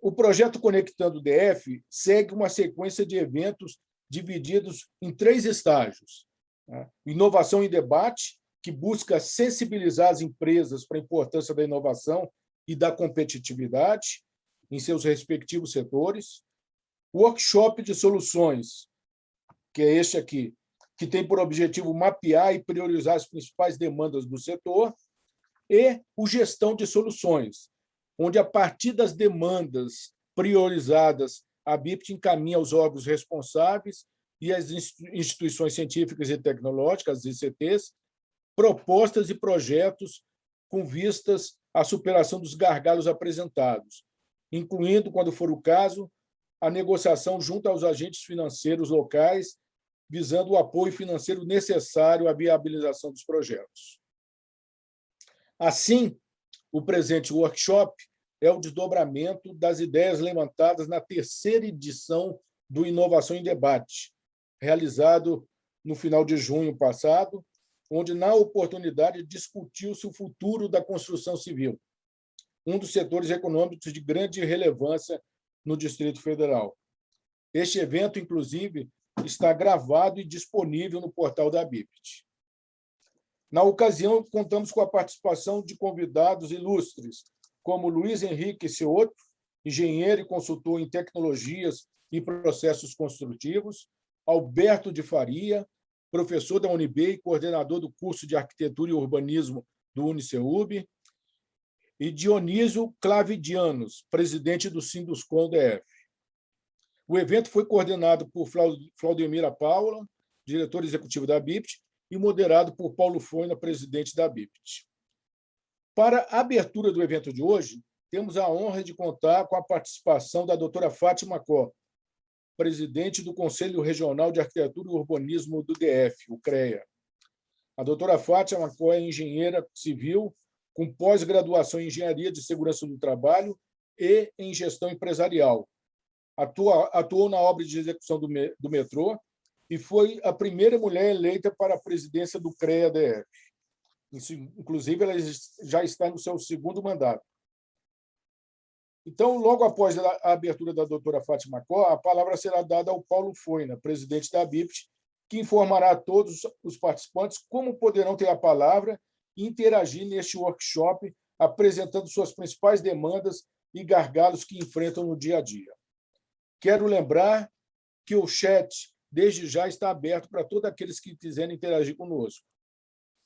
O projeto Conectando DF segue uma sequência de eventos divididos em 3 estágios. Inovação em debate, que busca sensibilizar as empresas para a importância da inovação e da competitividade em seus respectivos setores. Workshop de soluções, que é este aqui, que tem por objetivo mapear e priorizar as principais demandas do setor, e o gestão de soluções, onde, a partir das demandas priorizadas, a BIPT encaminha aos órgãos responsáveis e às instituições científicas e tecnológicas, as ICTs, propostas e projetos com vistas à superação dos gargalos apresentados, incluindo, quando for o caso, a negociação junto aos agentes financeiros locais, visando o apoio financeiro necessário à viabilização dos projetos. Assim, o presente workshop é o desdobramento das ideias levantadas na 3ª edição do Inovação em Debate, realizado no final de junho passado, onde, na oportunidade, discutiu-se o futuro da construção civil, um dos setores econômicos de grande relevância no Distrito Federal. Este evento, inclusive, está gravado e disponível no portal da BIPT. Na ocasião, contamos com a participação de convidados ilustres, como Luiz Henrique Cioto, engenheiro e consultor em tecnologias e processos construtivos, Alberto de Faria, professor da UNB e coordenador do curso de Arquitetura e Urbanismo do Uniceub, e Dionísio Clavidianos, presidente do Sinduscom DF. O evento foi coordenado por Claudemira Paula, diretor executivo da BIPT, e moderado por Paulo Foina, presidente da BIPT. Para a abertura do evento de hoje, temos a honra de contar com a participação da doutora Fátima Có, presidente do Conselho Regional de Arquitetura e Urbanismo do DF, o CREA. A doutora Fátima Có é engenheira civil com pós-graduação em Engenharia de Segurança do Trabalho e em Gestão Empresarial. Atuou na obra de execução do metrô e foi a primeira mulher eleita para a presidência do CREA-DF. Inclusive, ela já está no seu 2º mandato. Então, logo após a abertura da doutora Fátima Có, a palavra será dada ao Paulo Foina, presidente da BIPT, que informará a todos os participantes como poderão ter a palavra e interagir neste workshop, apresentando suas principais demandas e gargalos que enfrentam no dia a dia. Quero lembrar que o chat, desde já, está aberto para todos aqueles que quiserem interagir conosco.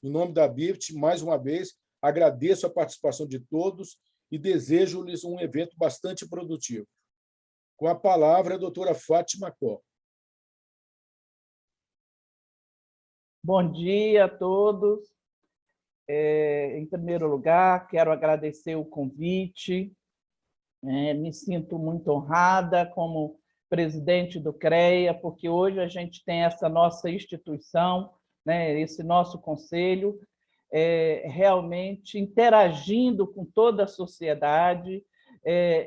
Em nome da BIPT, mais uma vez, agradeço a participação de todos e desejo-lhes um evento bastante produtivo. Com a palavra, a doutora Fátima Có. Bom dia a todos. Em primeiro lugar, quero agradecer o convite. Me sinto muito honrada como presidente do CREA, porque hoje a gente tem essa nossa instituição, né, esse nosso conselho, realmente interagindo com toda a sociedade,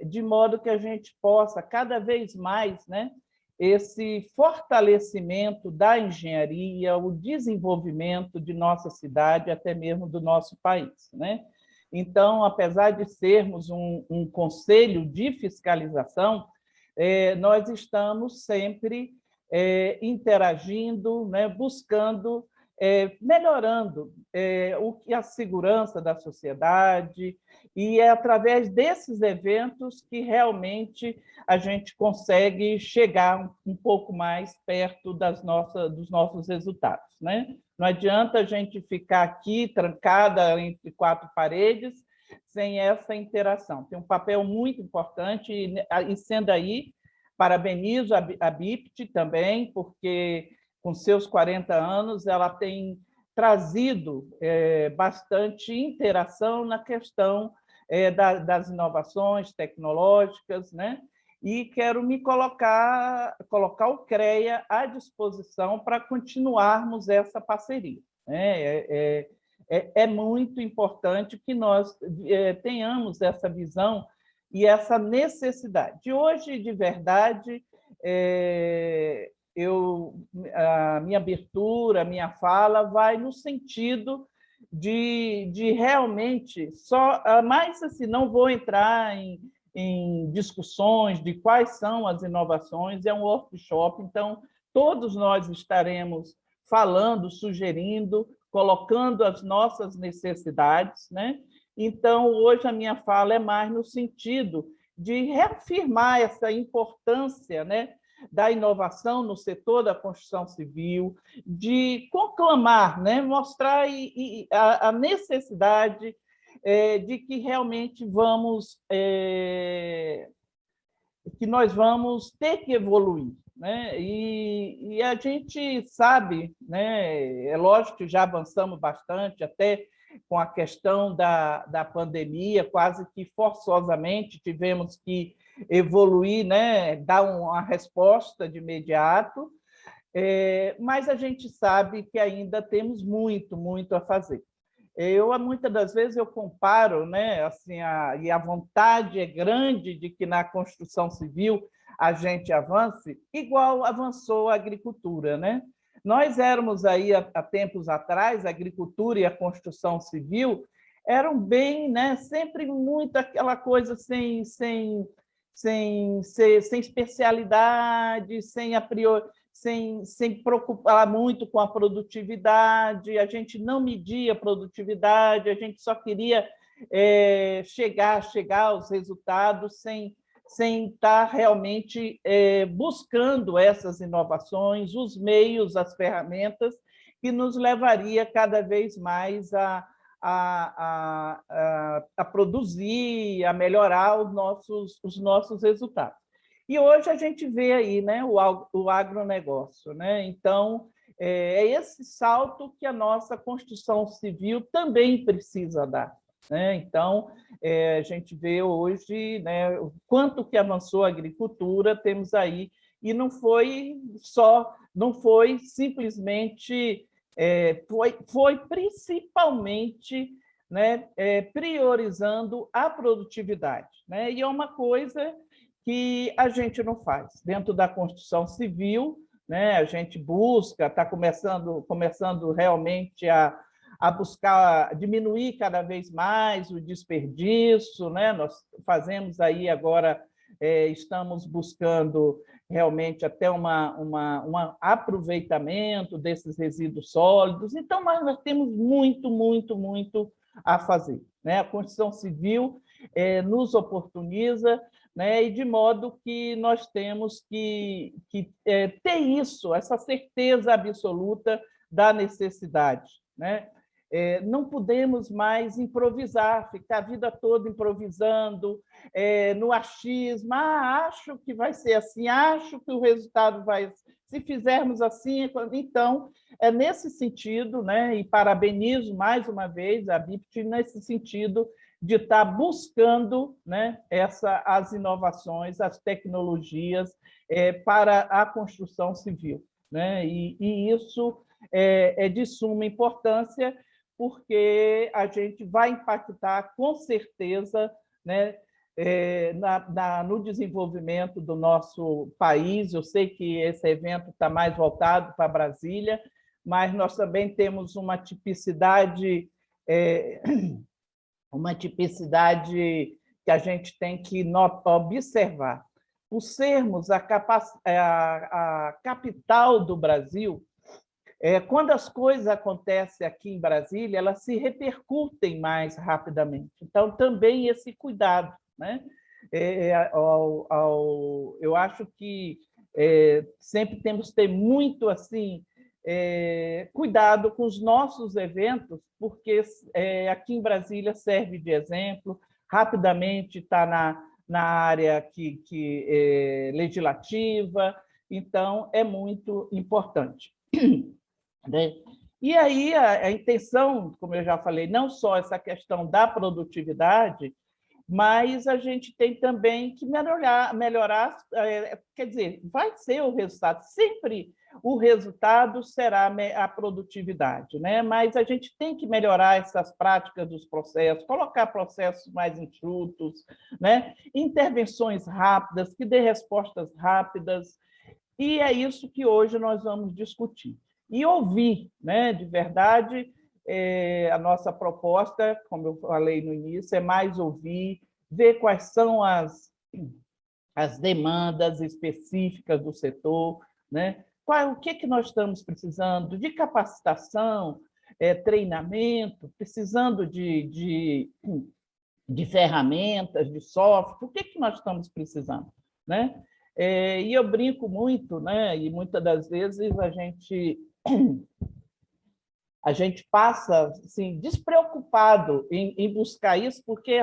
de modo que a gente possa, cada vez mais, né, esse fortalecimento da engenharia, o desenvolvimento de nossa cidade, até mesmo do nosso país, né? Então, apesar de sermos um conselho de fiscalização, nós estamos sempre interagindo, né, buscando, melhorando a segurança da sociedade, e é através desses eventos que realmente a gente consegue chegar um pouco mais perto dos nossos resultados, né? Não adianta a gente ficar aqui trancada entre 4 paredes sem essa interação. Tem um papel muito importante, e sendo aí, parabenizo a BIPT também, porque com seus 40 anos ela tem trazido bastante interação na questão das inovações tecnológicas, né? E quero me colocar o CREA à disposição para continuarmos essa parceria. É muito importante que nós tenhamos essa visão e essa necessidade. De hoje, de verdade, a minha abertura, a minha fala vai no sentido de realmente mas assim, não vou entrar em em discussões de quais são as inovações, é um workshop, então todos nós estaremos falando, sugerindo, colocando as nossas necessidades, né? Então, hoje a minha fala é mais no sentido de reafirmar essa importância, né, da inovação no setor da construção civil, de conclamar, né, mostrar a necessidade de que realmente que nós vamos ter que evoluir, né? E a gente sabe, né? É lógico que já avançamos bastante, até com a questão da pandemia, quase que forçosamente tivemos que evoluir, né? Dar uma resposta de imediato, mas a gente sabe que ainda temos muito, muito a fazer. Muitas das vezes, eu comparo, né, assim, e a vontade é grande de que na construção civil a gente avance, igual avançou a agricultura, né? Nós éramos aí, há tempos atrás, a agricultura e a construção civil eram bem, né, sempre muito aquela coisa sem especialidade, sem preocupar muito com a produtividade, a gente não media a produtividade, a gente só queria chegar aos resultados sem estar realmente buscando essas inovações, os meios, as ferramentas que nos levaria cada vez mais a produzir, a melhorar os nossos resultados. E hoje a gente vê aí, né, o agronegócio, né? Então, é esse salto que a nossa construção civil também precisa dar, né? Então, a gente vê hoje, né, o quanto que avançou a agricultura, temos aí, e não foi simplesmente, foi principalmente, né, priorizando a produtividade, né? E é uma coisa que a gente não faz. Dentro da construção civil, né, a gente busca, está começando realmente a buscar diminuir cada vez mais o desperdício, né? Nós fazemos aí agora, estamos buscando realmente até um aproveitamento desses resíduos sólidos. Então, nós temos muito, muito, muito a fazer, né? A construção civil nos oportuniza, né? E de modo que nós temos que ter isso, essa certeza absoluta da necessidade, né? Não podemos mais improvisar, ficar a vida toda improvisando, no achismo, acho que vai ser assim, acho que o resultado vai... Se fizermos assim, então, é nesse sentido, né? E parabenizo mais uma vez a BIPT nesse sentido de estar buscando, né, as inovações, as tecnologias para a construção civil, né? E isso é de suma importância, porque a gente vai impactar, com certeza, né, no desenvolvimento do nosso país. Eu sei que esse evento está mais voltado para Brasília, mas nós também temos uma tipicidade que a gente tem que observar. Por sermos a capital do Brasil, quando as coisas acontecem aqui em Brasília, elas se repercutem mais rapidamente. Então, também esse cuidado, né? Eu acho que sempre temos que ter muito assim cuidado com os nossos eventos, porque aqui em Brasília serve de exemplo, rapidamente está na área legislativa, então é muito importante. Né? E aí a intenção, como eu já falei, não só essa questão da produtividade, mas a gente tem também que melhorar, quer dizer, vai ser o resultado, sempre o resultado será a produtividade, né? Mas a gente tem que melhorar essas práticas dos processos, colocar processos mais enxutos, né? Intervenções rápidas, que dê respostas rápidas, e é isso que hoje nós vamos discutir. E ouvir, né? De verdade, a nossa proposta, como eu falei no início, é mais ouvir, ver quais são as demandas específicas do setor, né? O que nós estamos precisando de capacitação, treinamento, precisando de ferramentas, de software, o que nós estamos precisando, né? E eu brinco muito, né? E muitas das vezes a gente passa assim, despreocupado em buscar isso, porque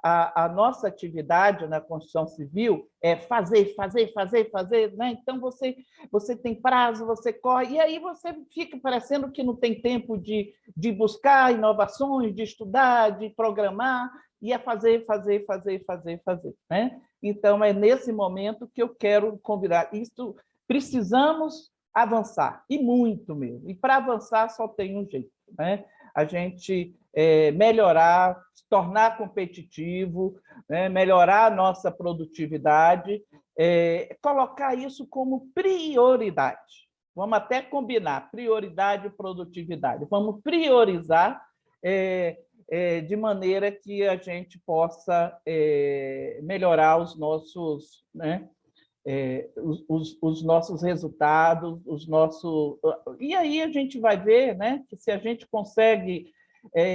a nossa atividade na construção civil é fazer, né? Então, você tem prazo, você corre, e aí você fica parecendo que não tem tempo de buscar inovações, de estudar, de programar, e é fazer, né? Então, é nesse momento que eu quero convidar. Isso, precisamos avançar, e muito mesmo. E para avançar só tem um jeito, né? A gente melhorar, se tornar competitivo, né? Melhorar a nossa produtividade, colocar isso como prioridade. Vamos até combinar prioridade e produtividade. Vamos priorizar de maneira que a gente possa melhorar os nossos, né? Os nossos resultados, E aí a gente vai ver, né, que se a gente consegue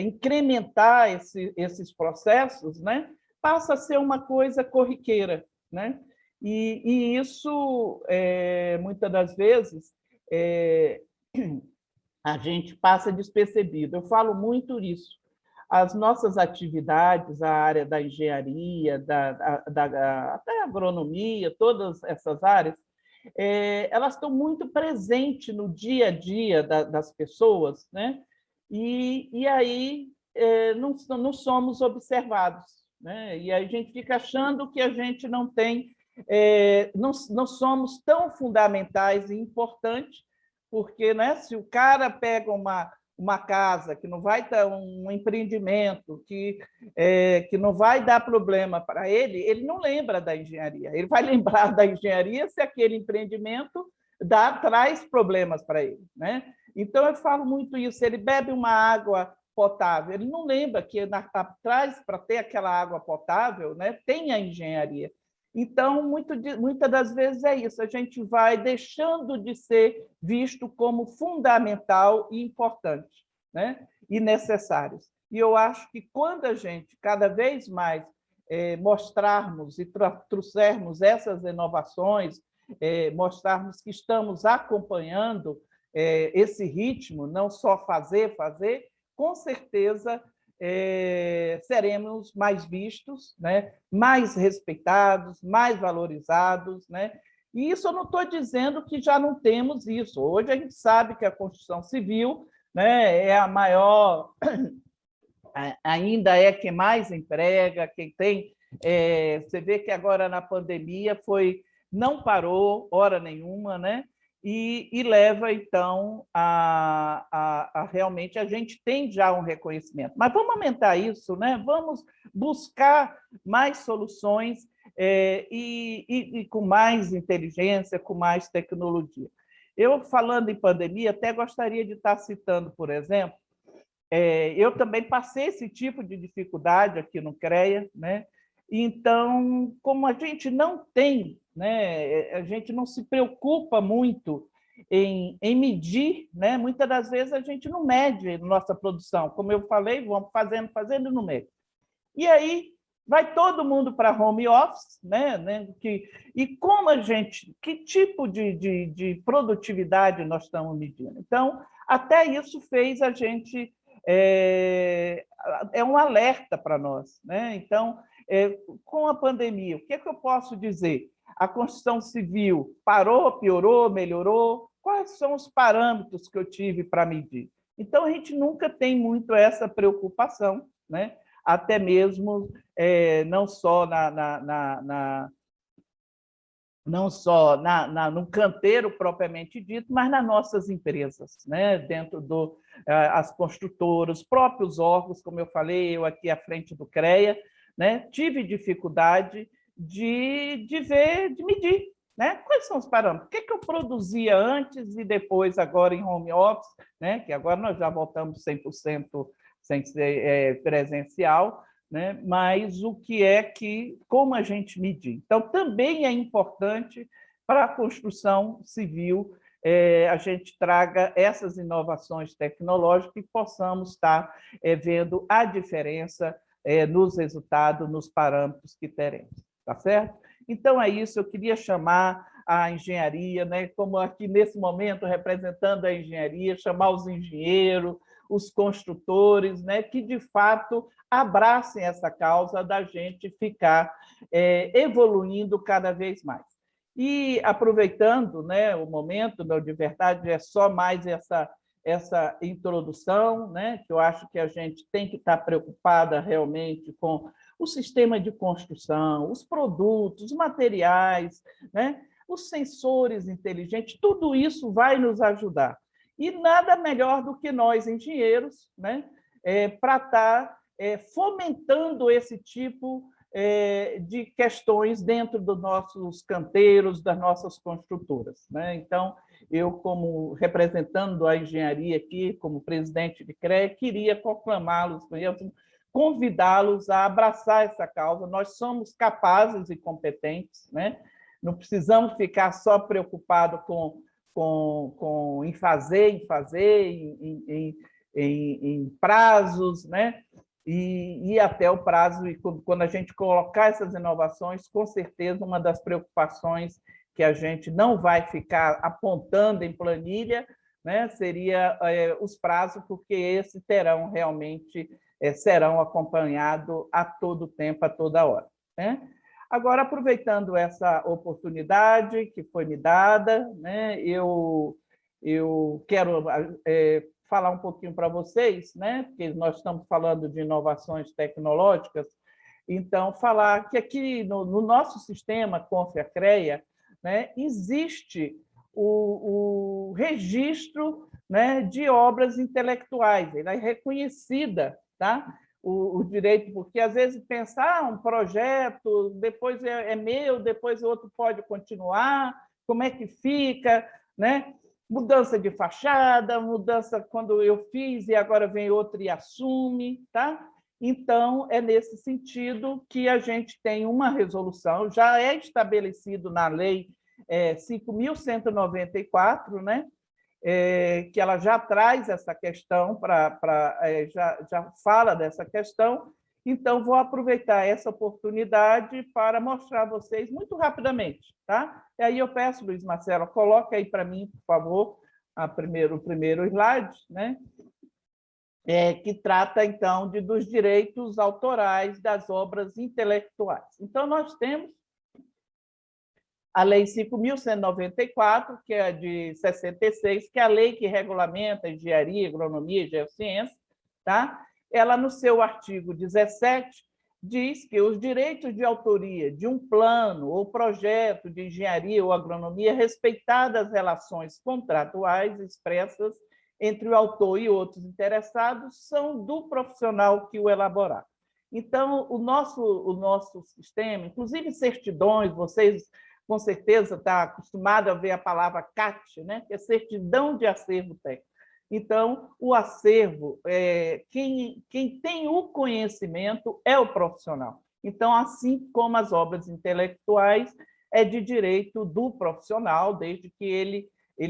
incrementar esses processos, né, passa a ser uma coisa corriqueira, né? E isso, muitas das vezes, a gente passa despercebido. Eu falo muito isso. As nossas atividades, a área da engenharia, até agronomia, todas essas áreas, elas estão muito presentes no dia a dia das pessoas, né? E aí não somos observados, né? E a gente fica achando que a gente não tem, não somos tão fundamentais e importantes, porque, né, se o cara pega uma casa que não vai ter um empreendimento, que não vai dar problema para ele, ele não lembra da engenharia. Ele vai lembrar da engenharia se aquele empreendimento traz problemas para ele, né? Então, eu falo muito isso. Ele bebe uma água potável, ele não lembra que atrás, para ter aquela água potável, né, tem a engenharia. Então, muitas das vezes é isso, a gente vai deixando de ser visto como fundamental e importante, né? E necessários. E eu acho que quando a gente, cada vez mais, mostrarmos e trouxermos essas inovações, mostrarmos que estamos acompanhando esse ritmo, não só fazer, com certeza seremos mais vistos, né? Mais respeitados, mais valorizados, né? E isso eu não estou dizendo que já não temos isso. Hoje a gente sabe que a construção civil, né, é a maior, ainda é quem mais emprega, quem tem. Você vê que agora na pandemia não parou hora nenhuma, né? E leva, então, realmente a gente tem já um reconhecimento. Mas vamos aumentar isso, né? Vamos buscar mais soluções e com mais inteligência, com mais tecnologia. Eu, falando em pandemia, até gostaria de estar citando, por exemplo, eu também passei esse tipo de dificuldade aqui no CREA, né? Então, como a gente não tem, né, a gente não se preocupa muito em medir, né? Muitas das vezes a gente não mede nossa produção. Como eu falei, vamos fazendo e não mede. E aí vai todo mundo para home office, né? E como que tipo de produtividade nós estamos medindo? Então, até isso fez a gente... É um alerta para nós, né? Então, com a pandemia, o que eu posso dizer? A construção civil parou, piorou, melhorou? Quais são os parâmetros que eu tive para medir? Então, a gente nunca tem muito essa preocupação, né? Até mesmo não só no canteiro propriamente dito, mas nas nossas empresas, né? Dentro as construtoras, próprios órgãos, como eu falei, eu aqui à frente do CREA, né? Tive dificuldade de medir, né? Quais são os parâmetros? O que eu produzia antes e depois, agora em home office, né? Que agora nós já voltamos 100% sem ser presencial, né? Mas o que é que, como a gente medir. Então, também é importante para a construção civil a gente traga essas inovações tecnológicas e possamos estar vendo a diferença nos resultados, nos parâmetros que teremos, tá certo? Então, é isso, eu queria chamar a engenharia, né, como aqui nesse momento, representando a engenharia, chamar os engenheiros, os construtores, né, que, de fato, abracem essa causa da gente ficar evoluindo cada vez mais. E, aproveitando, né, o momento, meu, de verdade, é só mais essa introdução, né, que eu acho que a gente tem que estar preocupada realmente com o sistema de construção, os produtos, os materiais, né, os sensores inteligentes, tudo isso vai nos ajudar. E nada melhor do que nós, engenheiros, né, para estar fomentando esse tipo de questões dentro dos nossos canteiros, das nossas construtoras, né? Então, eu, como representando a engenharia aqui, como presidente de CREA, queria proclamá-los, convidá-los a abraçar essa causa. Nós somos capazes e competentes, né? Não precisamos ficar só preocupados em fazer, em prazos, né? E até o prazo, e quando a gente colocar essas inovações, com certeza uma das preocupações que a gente não vai ficar apontando em planilha, né, seria os prazos, porque esses terão realmente, serão acompanhados a todo tempo, a toda hora, né? Agora, aproveitando essa oportunidade que foi me dada, né, eu quero falar um pouquinho para vocês, né, porque nós estamos falando de inovações tecnológicas, então, falar que aqui no nosso sistema CONFE-CREA, né, existe o registro, né, de obras intelectuais, ela é reconhecida, tá? O direito, porque às vezes pensar um projeto, depois é meu, depois o outro pode continuar, como é que fica, né? Mudança de fachada, mudança quando eu fiz e agora vem outro e assume, tá? Então, é nesse sentido que a gente tem uma resolução, já é estabelecido na Lei 5.194, né? Que ela já traz essa questão, já fala dessa questão. Então, vou aproveitar essa oportunidade para mostrar a vocês muito rapidamente, tá? E aí eu peço, Luiz Marcelo, coloque aí para mim, por favor, o primeiro slide, né? Que trata, então, dos direitos autorais das obras intelectuais. Então, nós temos a Lei 5.194, que é de 66, que é a lei que regulamenta a engenharia, agronomia e geociência, tá? Ela, no seu artigo 17, diz que os direitos de autoria de um plano ou projeto de engenharia ou agronomia, respeitadas as relações contratuais expressas entre o autor e outros interessados, são do profissional que o elaborar. Então, o nosso sistema, inclusive certidões, vocês com certeza está acostumado a ver a palavra CAT, né? Que é certidão de acervo técnico. Então, o acervo, quem tem o conhecimento é o profissional. Então, assim como as obras intelectuais, é de direito do profissional, desde que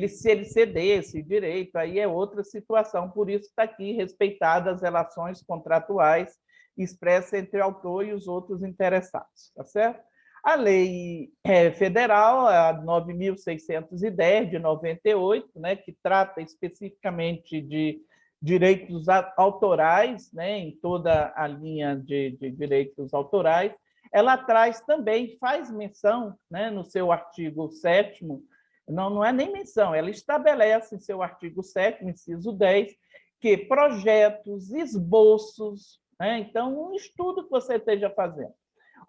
se ele ceder esse direito, aí é outra situação. Por isso está aqui respeitadas as relações contratuais expressas entre o autor e os outros interessados, tá certo? A lei federal, a 9.610, de 98, né, que trata especificamente de direitos autorais, né, em toda a linha de direitos autorais, ela traz também, faz menção, né, no seu artigo 7º, não é nem menção, ela estabelece em seu artigo 7º, inciso 10, que projetos, esboços, né, então, um estudo que você esteja fazendo,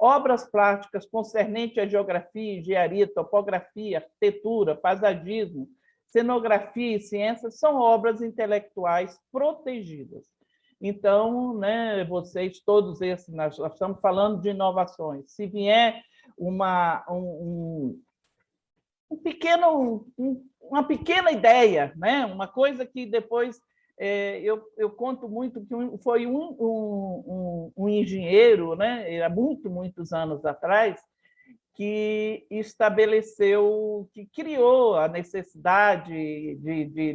obras plásticas concernentes à geografia, engenharia, topografia, arquitetura, paisagismo, cenografia e ciências são obras intelectuais protegidas. Então, né, vocês, todos esses, nós estamos falando de inovações. Se vier uma pequena ideia, né, uma coisa que depois eu conto muito que foi um engenheiro, né, há muitos anos atrás, que estabeleceu, que criou a necessidade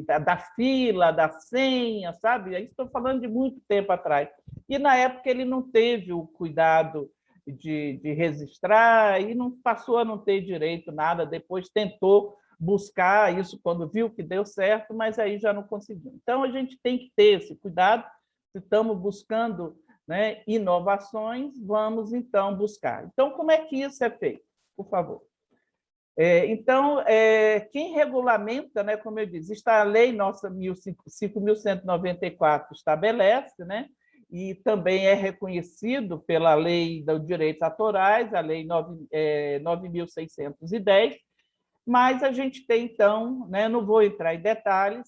da fila, da senha, sabe? Aí estou falando de muito tempo atrás. E, na época, ele não teve o cuidado de registrar e não passou a não ter direito nada. Depois tentou buscar isso quando viu que deu certo, mas aí já não conseguiu. Então, a gente tem que ter esse cuidado. Se estamos buscando, né, inovações, vamos, então, buscar. Então, como é que isso é feito? Por favor. Então, quem regulamenta, né, como eu disse, está a lei nossa 5.194 estabelece, né, e também é reconhecido pela lei dos direitos autorais, a lei 9.610, mas a gente tem, então, né, não vou entrar em detalhes,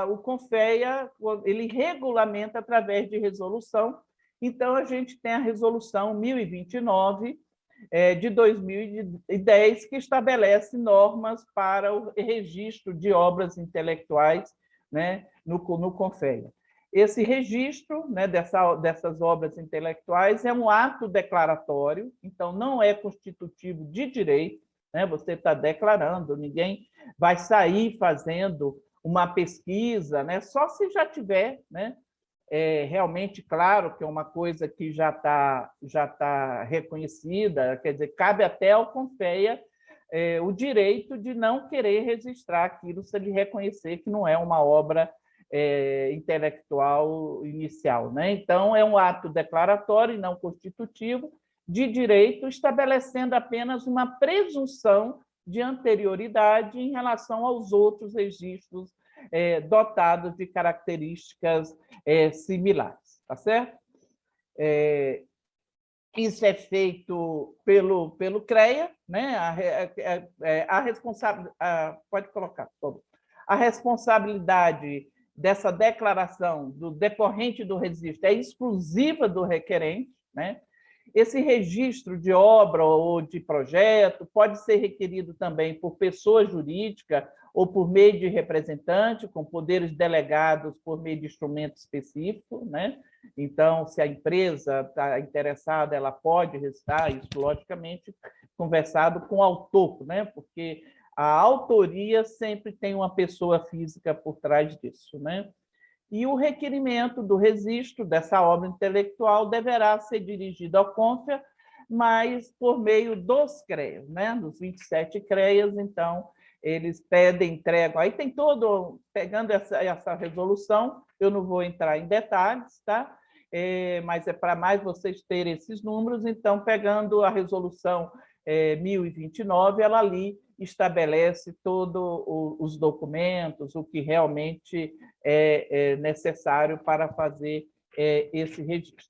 o CONFEA ele regulamenta através de resolução, então a gente tem a resolução 1029, de 2010, que estabelece normas para o registro de obras intelectuais, né, no CONFEA. Esse registro, né, dessas obras intelectuais é um ato declaratório, então não é constitutivo de direito, né, você está declarando, ninguém vai sair fazendo uma pesquisa, né, só se já tiver, né, realmente claro que é uma coisa que já tá reconhecida, quer dizer, cabe até ao CONFEA o direito de não querer registrar aquilo se ele reconhecer que não é uma obra intelectual inicial, né? Então, é um ato declaratório e não constitutivo de direito, estabelecendo apenas uma presunção de anterioridade em relação aos outros registros dotados de características similares, tá certo? Isso é feito pelo CREA, né? Pode colocar, por favor. A responsabilidade dessa declaração do decorrente do registro é exclusiva do requerente, né? Esse registro de obra ou de projeto pode ser requerido também por pessoa jurídica ou por meio de representante, com poderes delegados por meio de instrumento específico, né? Então, se a empresa está interessada, ela pode registrar isso, logicamente, conversado com o autor, né? Porque a autoria sempre tem uma pessoa física por trás disso, né? E o requerimento do registro dessa obra intelectual deverá ser dirigido ao CONFEA, mas por meio dos CREAs, né? Dos 27 CREAs, então, eles pedem, entregam. Aí tem todo, pegando essa resolução, eu não vou entrar em detalhes, tá? Mas é para mais vocês terem esses números, então, pegando a resolução 1029, ela ali estabelece todos os documentos, o que realmente é necessário para fazer esse registro.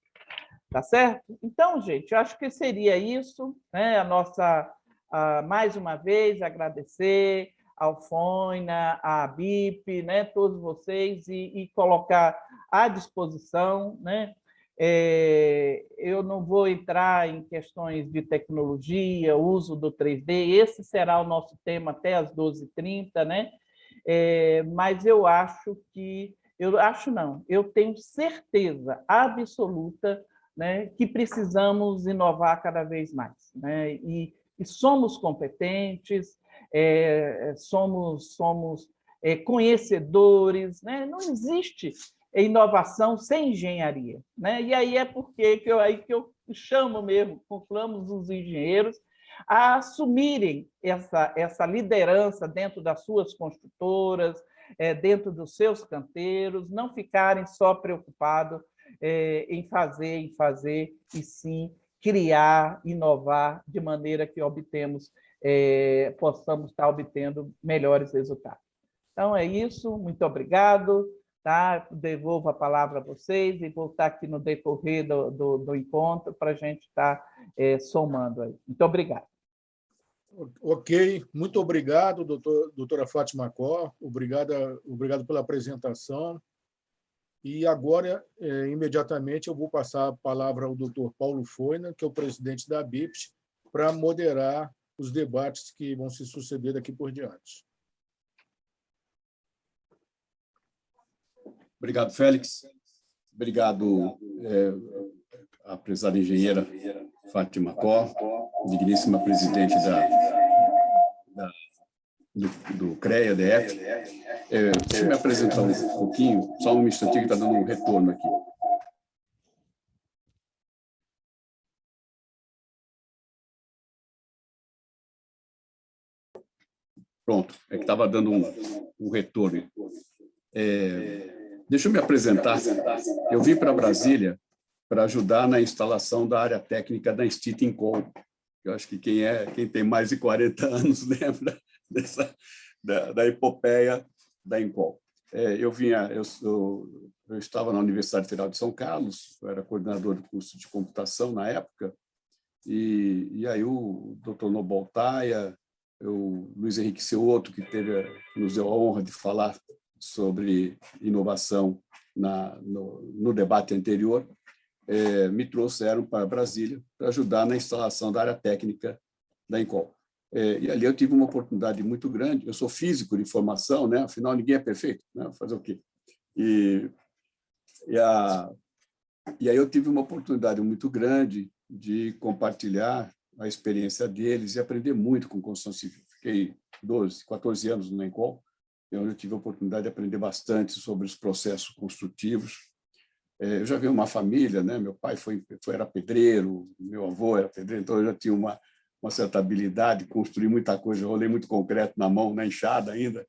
Tá certo? Então, gente, eu acho que seria isso, né? Mais uma vez, agradecer ao FOINA, à BIP, né? Todos vocês, e colocar à disposição, né? Eu não vou entrar em questões de tecnologia, uso do 3D, esse será o nosso tema até às 12h30, né? Mas eu acho que, eu tenho certeza absoluta, né, que precisamos inovar cada vez mais, né? E somos competentes, somos conhecedores, né? Não existe inovação sem engenharia, né? E aí é porque que eu chamo mesmo, conclamos os engenheiros a assumirem essa liderança dentro das suas construtoras, dentro dos seus canteiros, não ficarem só preocupados em fazer, e sim criar, inovar, de maneira que possamos estar obtendo melhores resultados. Então, é isso, muito obrigado. Tá? Devolvo a palavra a vocês e vou estar aqui no decorrer do encontro para a gente estar somando aí. Muito obrigado. Ok, muito obrigado, doutora Fátima Cor, obrigado pela apresentação. E agora, imediatamente, eu vou passar a palavra ao doutor Paulo Foina, que é o presidente da BIPS, para moderar os debates que vão se suceder daqui por diante. Obrigado, Félix. Obrigado à prezada engenheira Fátima Có, digníssima presidente do CREA-DF. Deixa eu me apresentar um pouquinho, só um instantinho que está dando um retorno aqui. Pronto, é que estava dando um retorno. Deixa eu me apresentar. Eu vim para Brasília para ajudar na instalação da área técnica da Instituto Incol. Eu acho que quem tem mais de 40 anos lembra da epopeia da Incol. Eu estava na Universidade Federal de São Carlos, eu era coordenador do curso de computação na época, e aí o doutor Nobal Taia, o Luiz Henrique Ceuotto, que nos deu a honra de falar sobre inovação no debate anterior, me trouxeram para Brasília para ajudar na instalação da área técnica da Incol. E ali eu tive uma oportunidade muito grande. Eu sou físico de formação, né? Afinal, ninguém é perfeito, né? Fazer o quê? E aí eu tive uma oportunidade muito grande de compartilhar a experiência deles e aprender muito com construção civil. Fiquei 14 anos no Incol, onde eu tive a oportunidade de aprender bastante sobre os processos construtivos. Eu já venho uma família, né? Meu pai era pedreiro, meu avô era pedreiro, então eu já tinha uma certa habilidade de construir muita coisa, eu rolei muito concreto na mão, na enxada ainda.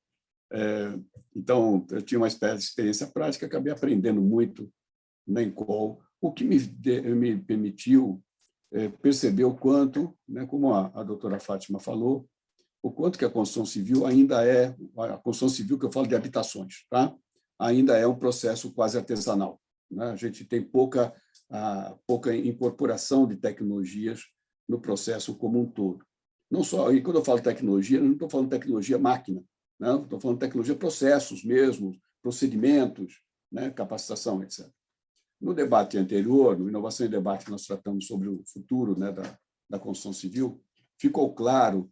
Então, eu tinha uma experiência prática, acabei aprendendo muito na Incol, o que me permitiu perceber o quanto, né, como a doutora Fátima falou, o quanto que a construção civil ainda a construção civil que eu falo de habitações, tá? Ainda é um processo quase artesanal, né? A gente tem pouca incorporação de tecnologias no processo como um todo. Não só, e quando eu falo tecnologia, eu não estou falando tecnologia máquina, né? Estou falando tecnologia processos mesmo, procedimentos, né? Capacitação, etc. No debate anterior, no Inovação em Debate, que nós tratamos sobre o futuro, né, da construção civil, ficou claro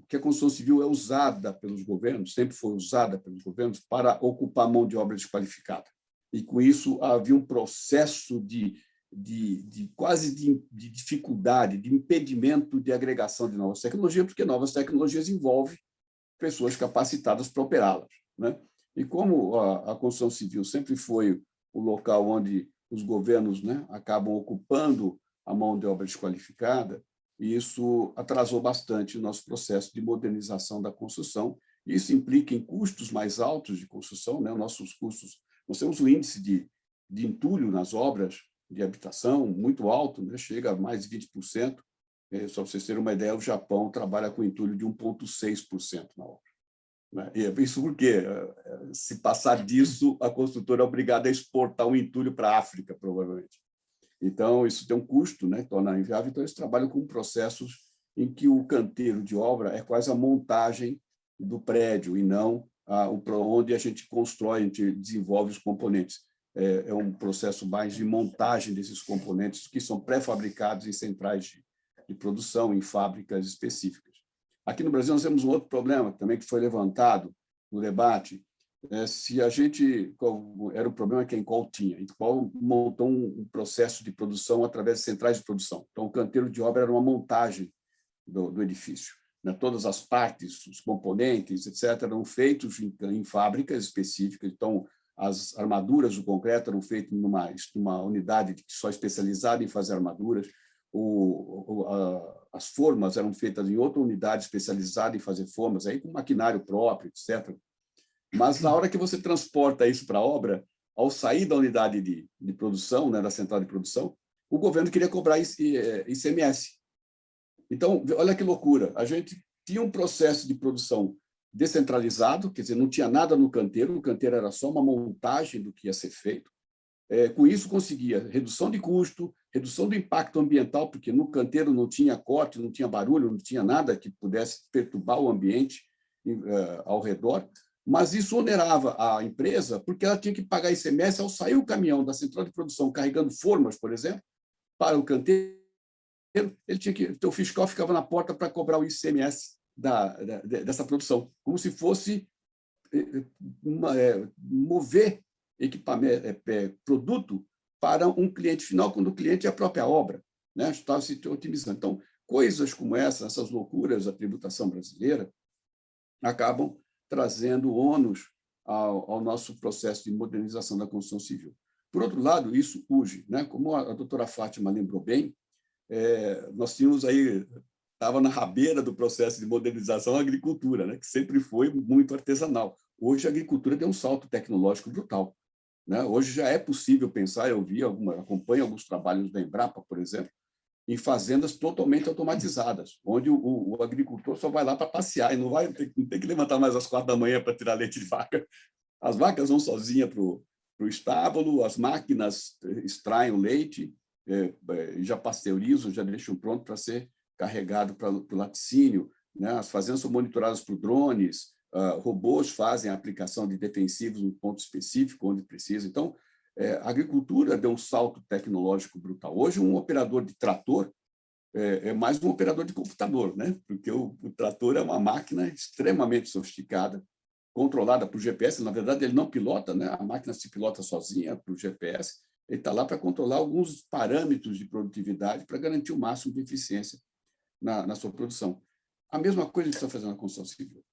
que a construção civil é usada pelos governos, sempre foi usada pelos governos, para ocupar mão de obra desqualificada. E, com isso, havia um processo quase de dificuldade, de impedimento de agregação de novas tecnologias, porque novas tecnologias envolvem pessoas capacitadas para operá-las, né? E como a construção civil sempre foi o local onde os governos, né, acabam ocupando a mão de obra desqualificada, e isso atrasou bastante o nosso processo de modernização da construção. Isso implica em custos mais altos de construção, né? Nossos custos, nós temos um índice de entulho nas obras de habitação muito alto, né? Chega a mais de 20%. Só para vocês terem uma ideia, o Japão trabalha com entulho de 1,6% na obra. Isso porque, se passar disso, a construtora é obrigada a exportar o entulho para a África, provavelmente. Então, isso tem um custo, né? Torna inviável. Então, eles trabalham com processos em que o canteiro de obra é quase a montagem do prédio e não onde a gente constrói, a gente desenvolve os componentes. É um processo mais de montagem desses componentes que são pré-fabricados em centrais de produção, em fábricas específicas. Aqui no Brasil, nós temos um outro problema também que foi levantado no debate. Se a gente... Era um problema que a Incol tinha. A Incol montou um processo de produção através de centrais de produção. Então, o canteiro de obra era uma montagem do edifício, né? Todas as partes, os componentes, etc., eram feitos em fábricas específicas. Então, as armaduras do concreto eram feitas numa unidade só especializada em fazer armaduras. As formas eram feitas em outra unidade especializada em fazer formas, aí com maquinário próprio, etc. Mas, na hora que você transporta isso para a obra, ao sair da unidade de produção, né, da central de produção, o governo queria cobrar ICMS. Então, olha que loucura. A gente tinha um processo de produção descentralizado, quer dizer, não tinha nada no canteiro, o canteiro era só uma montagem do que ia ser feito. Com isso, conseguia redução de custo, redução do impacto ambiental, porque no canteiro não tinha corte, não tinha barulho, não tinha nada que pudesse perturbar o ambiente ao redor, mas isso onerava a empresa, porque ela tinha que pagar ICMS ao sair o caminhão da central de produção carregando formas, por exemplo, para o canteiro, o fiscal ficava na porta para cobrar o ICMS dessa produção, como se fosse mover produto para um cliente final, quando o cliente é a própria obra, né? Está se otimizando. Então, coisas como essas loucuras da tributação brasileira, acabam trazendo ônus ao nosso processo de modernização da construção civil. Por outro lado, isso urge, né? Como a doutora Fátima lembrou bem, nós tínhamos aí, estava na rabeira do processo de modernização a agricultura, né? Que sempre foi muito artesanal. Hoje a agricultura deu um salto tecnológico brutal, né? Hoje já é possível pensar, acompanho alguns trabalhos da Embrapa, por exemplo, em fazendas totalmente automatizadas, onde o agricultor só vai lá para passear e não tem que levantar mais às 4 da manhã para tirar leite de vaca. As vacas vão sozinhas para o estábulo, as máquinas extraem o leite, já pasteurizam, já deixam pronto para ser carregado para o laticínio, né? As fazendas são monitoradas por drones, robôs fazem a aplicação de defensivos em ponto específico, onde precisa. Então, a agricultura deu um salto tecnológico brutal. Hoje, um operador de trator é mais um operador de computador, né? Porque o trator é uma máquina extremamente sofisticada, controlada por GPS. Na verdade, ele não pilota, né? A máquina se pilota sozinha por GPS. Ele está lá para controlar alguns parâmetros de produtividade para garantir o máximo de eficiência na sua produção. A mesma coisa que está fazendo na construção civil.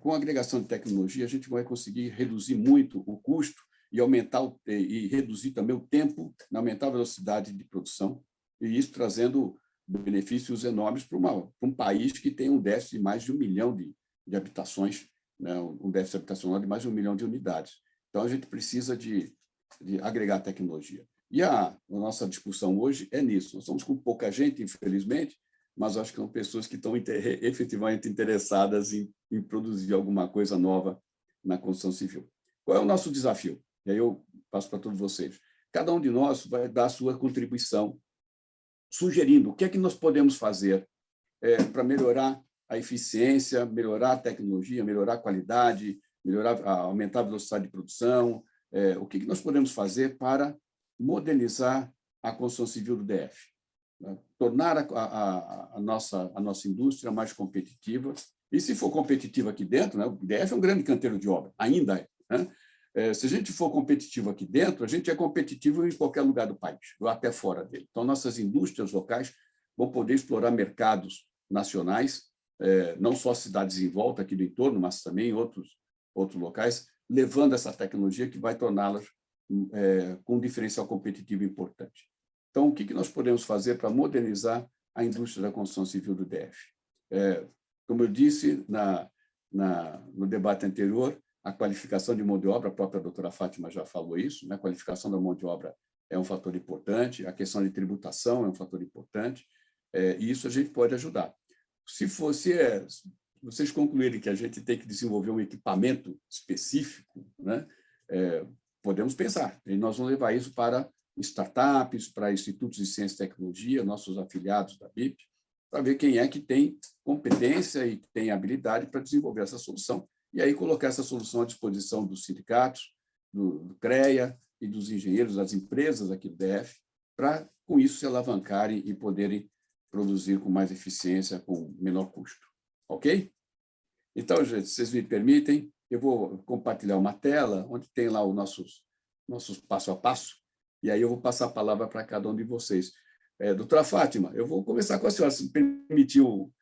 Com a agregação de tecnologia, a gente vai conseguir reduzir muito o custo e reduzir também o tempo, aumentar a velocidade de produção, e isso trazendo benefícios enormes para um país que tem um déficit de mais de 1 milhão de habitações, né? Um déficit habitacional de mais de 1 milhão de unidades. Então, a gente precisa de agregar tecnologia. E a nossa discussão hoje é nisso. Nós estamos com pouca gente, infelizmente, mas acho que são pessoas que estão efetivamente interessadas em produzir alguma coisa nova na construção civil. Qual é o nosso desafio? E aí eu passo para todos vocês. Cada um de nós vai dar a sua contribuição, sugerindo o que é que nós podemos fazer para melhorar a eficiência, melhorar a tecnologia, melhorar a qualidade, aumentar a velocidade de produção, o que nós podemos fazer para modernizar a construção civil do DF, né? Tornar a nossa indústria mais competitiva, e se for competitiva aqui dentro, né? O DF é um grande canteiro de obra, ainda é, né? Se a gente for competitivo aqui dentro, a gente é competitivo em qualquer lugar do país, ou até fora dele. Então, nossas indústrias locais vão poder explorar mercados nacionais, não só cidades em volta, aqui do entorno, mas também outros locais, levando essa tecnologia que vai torná-las com um diferencial competitivo importante. Então, o que nós podemos fazer para modernizar a indústria da construção civil do DF? Como eu disse no debate anterior, a qualificação de mão de obra, a própria doutora Fátima já falou isso, né? A qualificação da mão de obra é um fator importante, a questão de tributação é um fator importante, e isso a gente pode ajudar. Se vocês concluírem que a gente tem que desenvolver um equipamento específico, né? Podemos pensar, e nós vamos levar isso para startups, para institutos de ciência e tecnologia, nossos afiliados da BIP, para ver quem é que tem competência e tem habilidade para desenvolver essa solução. E aí colocar essa solução à disposição dos sindicatos, do CREA e dos engenheiros, das empresas aqui do DF, para, com isso, se alavancarem e poderem produzir com mais eficiência, com menor custo. Ok? Então, gente, se vocês me permitem, eu vou compartilhar uma tela onde tem lá os nossos passo a passo, e aí eu vou passar a palavra para cada um de vocês. Doutora Fátima, eu vou começar com a senhora, se me permitiu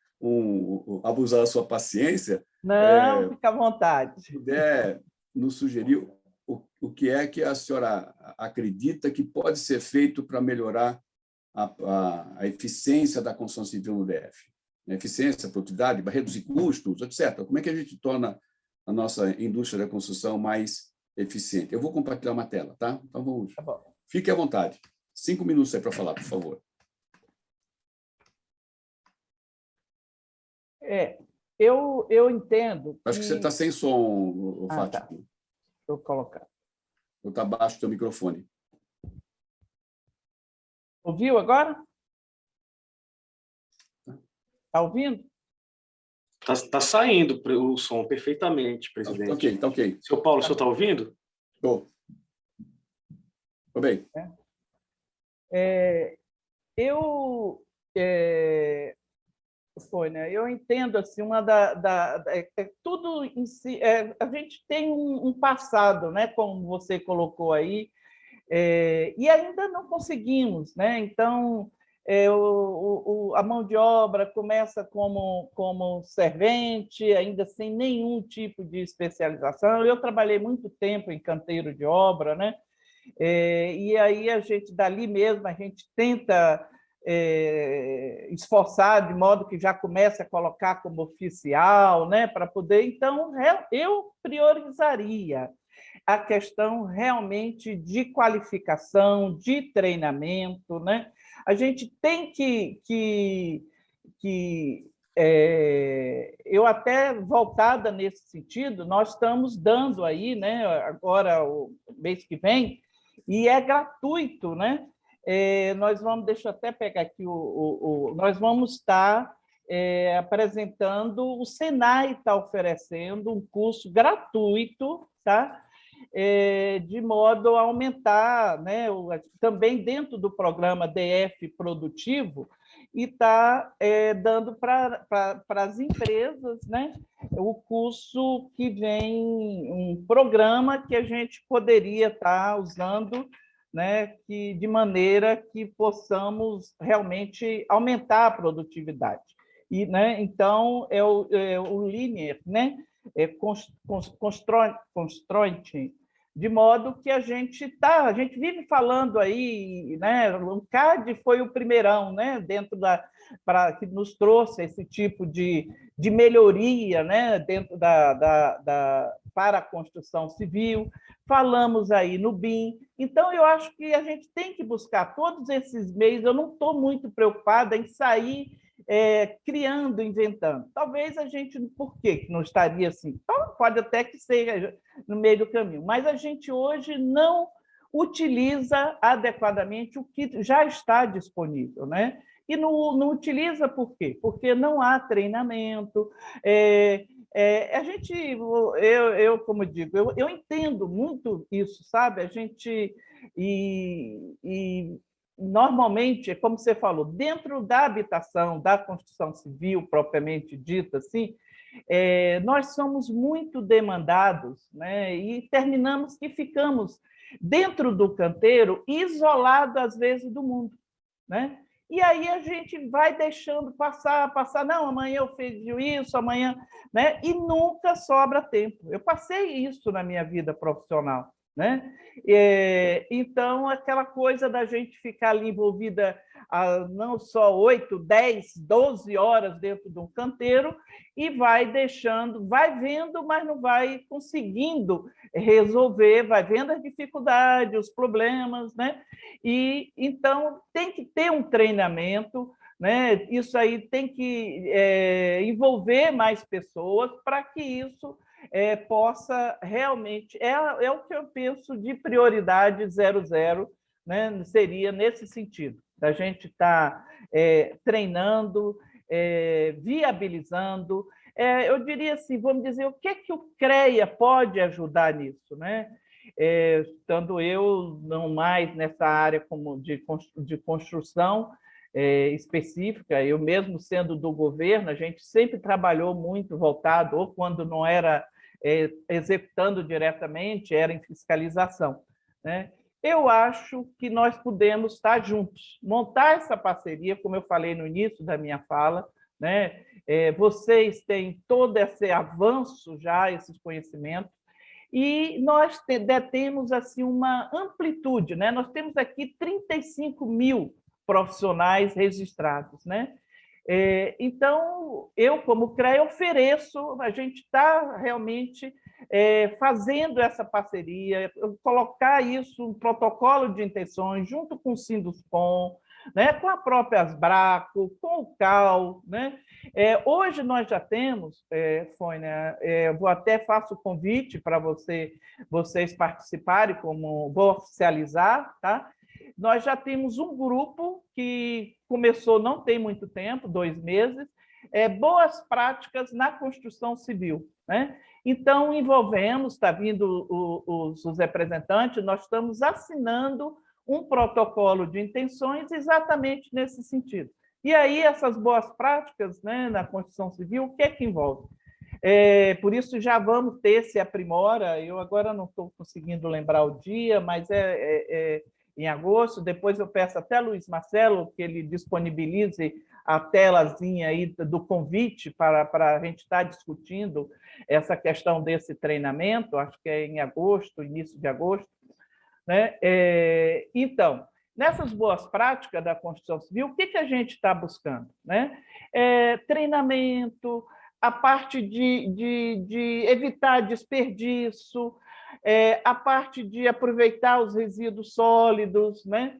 abusar da sua paciência. Não, fica à vontade. Se puder nos sugerir o que é que a senhora acredita que pode ser feito para melhorar a eficiência da construção civil no DF. Eficiência, produtividade, reduzir custos, etc. Como é que a gente torna a nossa indústria da construção mais eficiente? Eu vou compartilhar uma tela, tá? Então, vamos. Tá bom. Fique à vontade. 5 minutos aí para falar, por favor. Eu entendo. Acho que você está sem som, Fátima. Tá. Vou colocar. Ou está abaixo do teu microfone. Ouviu agora? Está ouvindo? Está saindo o som perfeitamente, presidente. Está ok. Seu Paulo, o senhor está ouvindo? Estou. Estou bem. Foi, né? Eu entendo assim, tudo em si, a gente tem um passado, né? Como você colocou aí, e ainda não conseguimos, né? Então, a mão de obra começa como servente, ainda sem nenhum tipo de especialização. Eu trabalhei muito tempo em canteiro de obra, né? E aí a gente, dali mesmo, a gente tenta esforçar de modo que já comece a colocar como oficial, né? Para poder. Então, eu priorizaria a questão realmente de qualificação, de treinamento, né? A gente tem eu até voltada nesse sentido, nós estamos dando aí, né? Agora o mês que vem, e é gratuito, né? Nós vamos, deixa eu até pegar aqui nós vamos estar apresentando, o Senai está oferecendo um curso gratuito, tá? De modo a aumentar, né, também dentro do programa DF Produtivo, e está dando para as empresas, né, o curso que vem, um programa que a gente poderia estar usando, né, de maneira que possamos realmente aumentar a produtividade. E, né, então, o Linear, né, constrói, de modo que a gente vive falando aí, né? O CAD foi o primeirão, né? Que nos trouxe esse tipo de melhoria, né? Dentro para a construção civil. Falamos aí no BIM. Então, eu acho que a gente tem que buscar todos esses meios. Eu não estou muito preocupada em sair criando, inventando. Talvez a gente, por que não estaria assim? Então, pode até que seja no meio do caminho, mas a gente hoje não utiliza adequadamente o que já está disponível, né? E não utiliza por quê? Porque não há treinamento. A gente, como digo, eu entendo muito isso, sabe? A gente normalmente, como você falou, dentro da habitação, da construção civil propriamente dita, assim, nós somos muito demandados, né? E terminamos que ficamos dentro do canteiro, isolado às vezes do mundo, né? E aí a gente vai deixando passar, não, amanhã eu fiz isso, amanhã, né? E nunca sobra tempo. Eu passei isso na minha vida profissional, né? Então, aquela coisa da gente ficar ali envolvida não só 8, 10, 12 horas dentro de um canteiro e vai deixando, vai vendo, mas não vai conseguindo resolver, vai vendo as dificuldades, os problemas, né? E então tem que ter um treinamento, né? Isso aí tem que envolver mais pessoas para que isso possa realmente... É o que eu penso de prioridade 00, né? Seria nesse sentido, da gente estar treinando, viabilizando. Eu diria assim, vamos dizer, o que o CREA pode ajudar nisso, né? Estando eu não mais nessa área como de construção específica, eu mesmo sendo do governo, a gente sempre trabalhou muito voltado, ou quando não era executando diretamente, era em fiscalização, né? Eu acho que nós podemos estar juntos, montar essa parceria, como eu falei no início da minha fala, né? Vocês têm todo esse avanço já, esses conhecimentos, e nós temos assim, uma amplitude, né? Nós temos aqui 35 mil profissionais registrados, né? Então, eu, como CREA, ofereço, a gente está realmente fazendo essa parceria, colocar isso, um protocolo de intenções, junto com o Sinduscom, né, com a própria Asbraco, com o CAL, né? Hoje nós já temos, Fônia, vou até faço o convite para vocês participarem, como vou oficializar, tá? Nós já temos um grupo que começou não tem muito tempo, 2 meses, boas práticas na construção civil, né? Então, envolvemos, está vindo os representantes, nós estamos assinando um protocolo de intenções exatamente nesse sentido. E aí, essas boas práticas, né, na construção civil, o que é que envolve? Por isso, já vamos ter esse aprimora, eu agora não estou conseguindo lembrar o dia, mas em agosto, depois eu peço até a Luiz Marcelo que ele disponibilize a telazinha aí do convite para a gente estar discutindo essa questão desse treinamento, acho que é em agosto, início de agosto, né? Então, nessas boas práticas da construção civil, o que a gente está buscando, né? Treinamento, a parte de evitar desperdício, a parte de aproveitar os resíduos sólidos, né?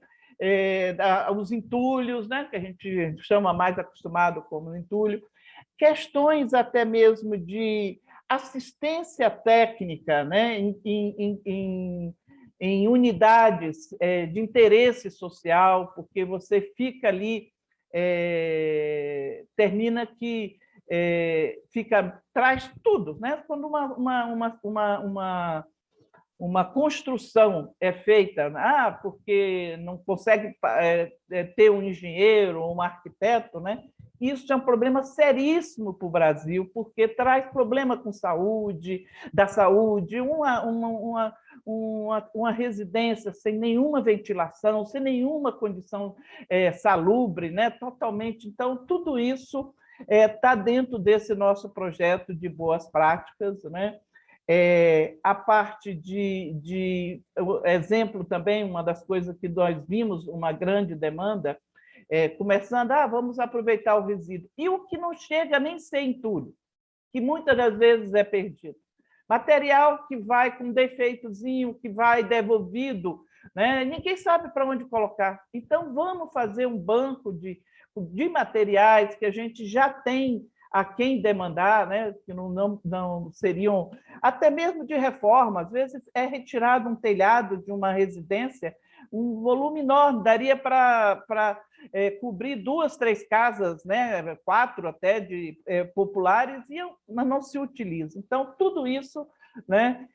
Os entulhos, né? Que a gente chama mais acostumado como entulho, questões até mesmo de assistência técnica, né? Em unidades de interesse social, porque você fica ali, termina que traz tudo, né? Quando uma construção é feita, porque não consegue ter um engenheiro ou um arquiteto, né? Isso é um problema seríssimo para o Brasil, porque traz problema com saúde, uma residência sem nenhuma ventilação, sem nenhuma condição salubre, né? Totalmente. Então, tudo isso está dentro desse nosso projeto de boas práticas, né? A parte de exemplo também, uma das coisas que nós vimos, uma grande demanda, começando, vamos aproveitar o resíduo. E o que não chega nem ser entulho, que muitas das vezes é perdido. Material que vai com defeitozinho, que vai devolvido, né? Ninguém sabe para onde colocar. Então, vamos fazer um banco de materiais que a gente já tem a quem demandar, né? Que não seriam, até mesmo de reforma. Às vezes é retirado um telhado de uma residência, um volume enorme, daria para cobrir 2, 3 casas, né? 4 até de populares, mas não se utiliza. Então, tudo isso, né?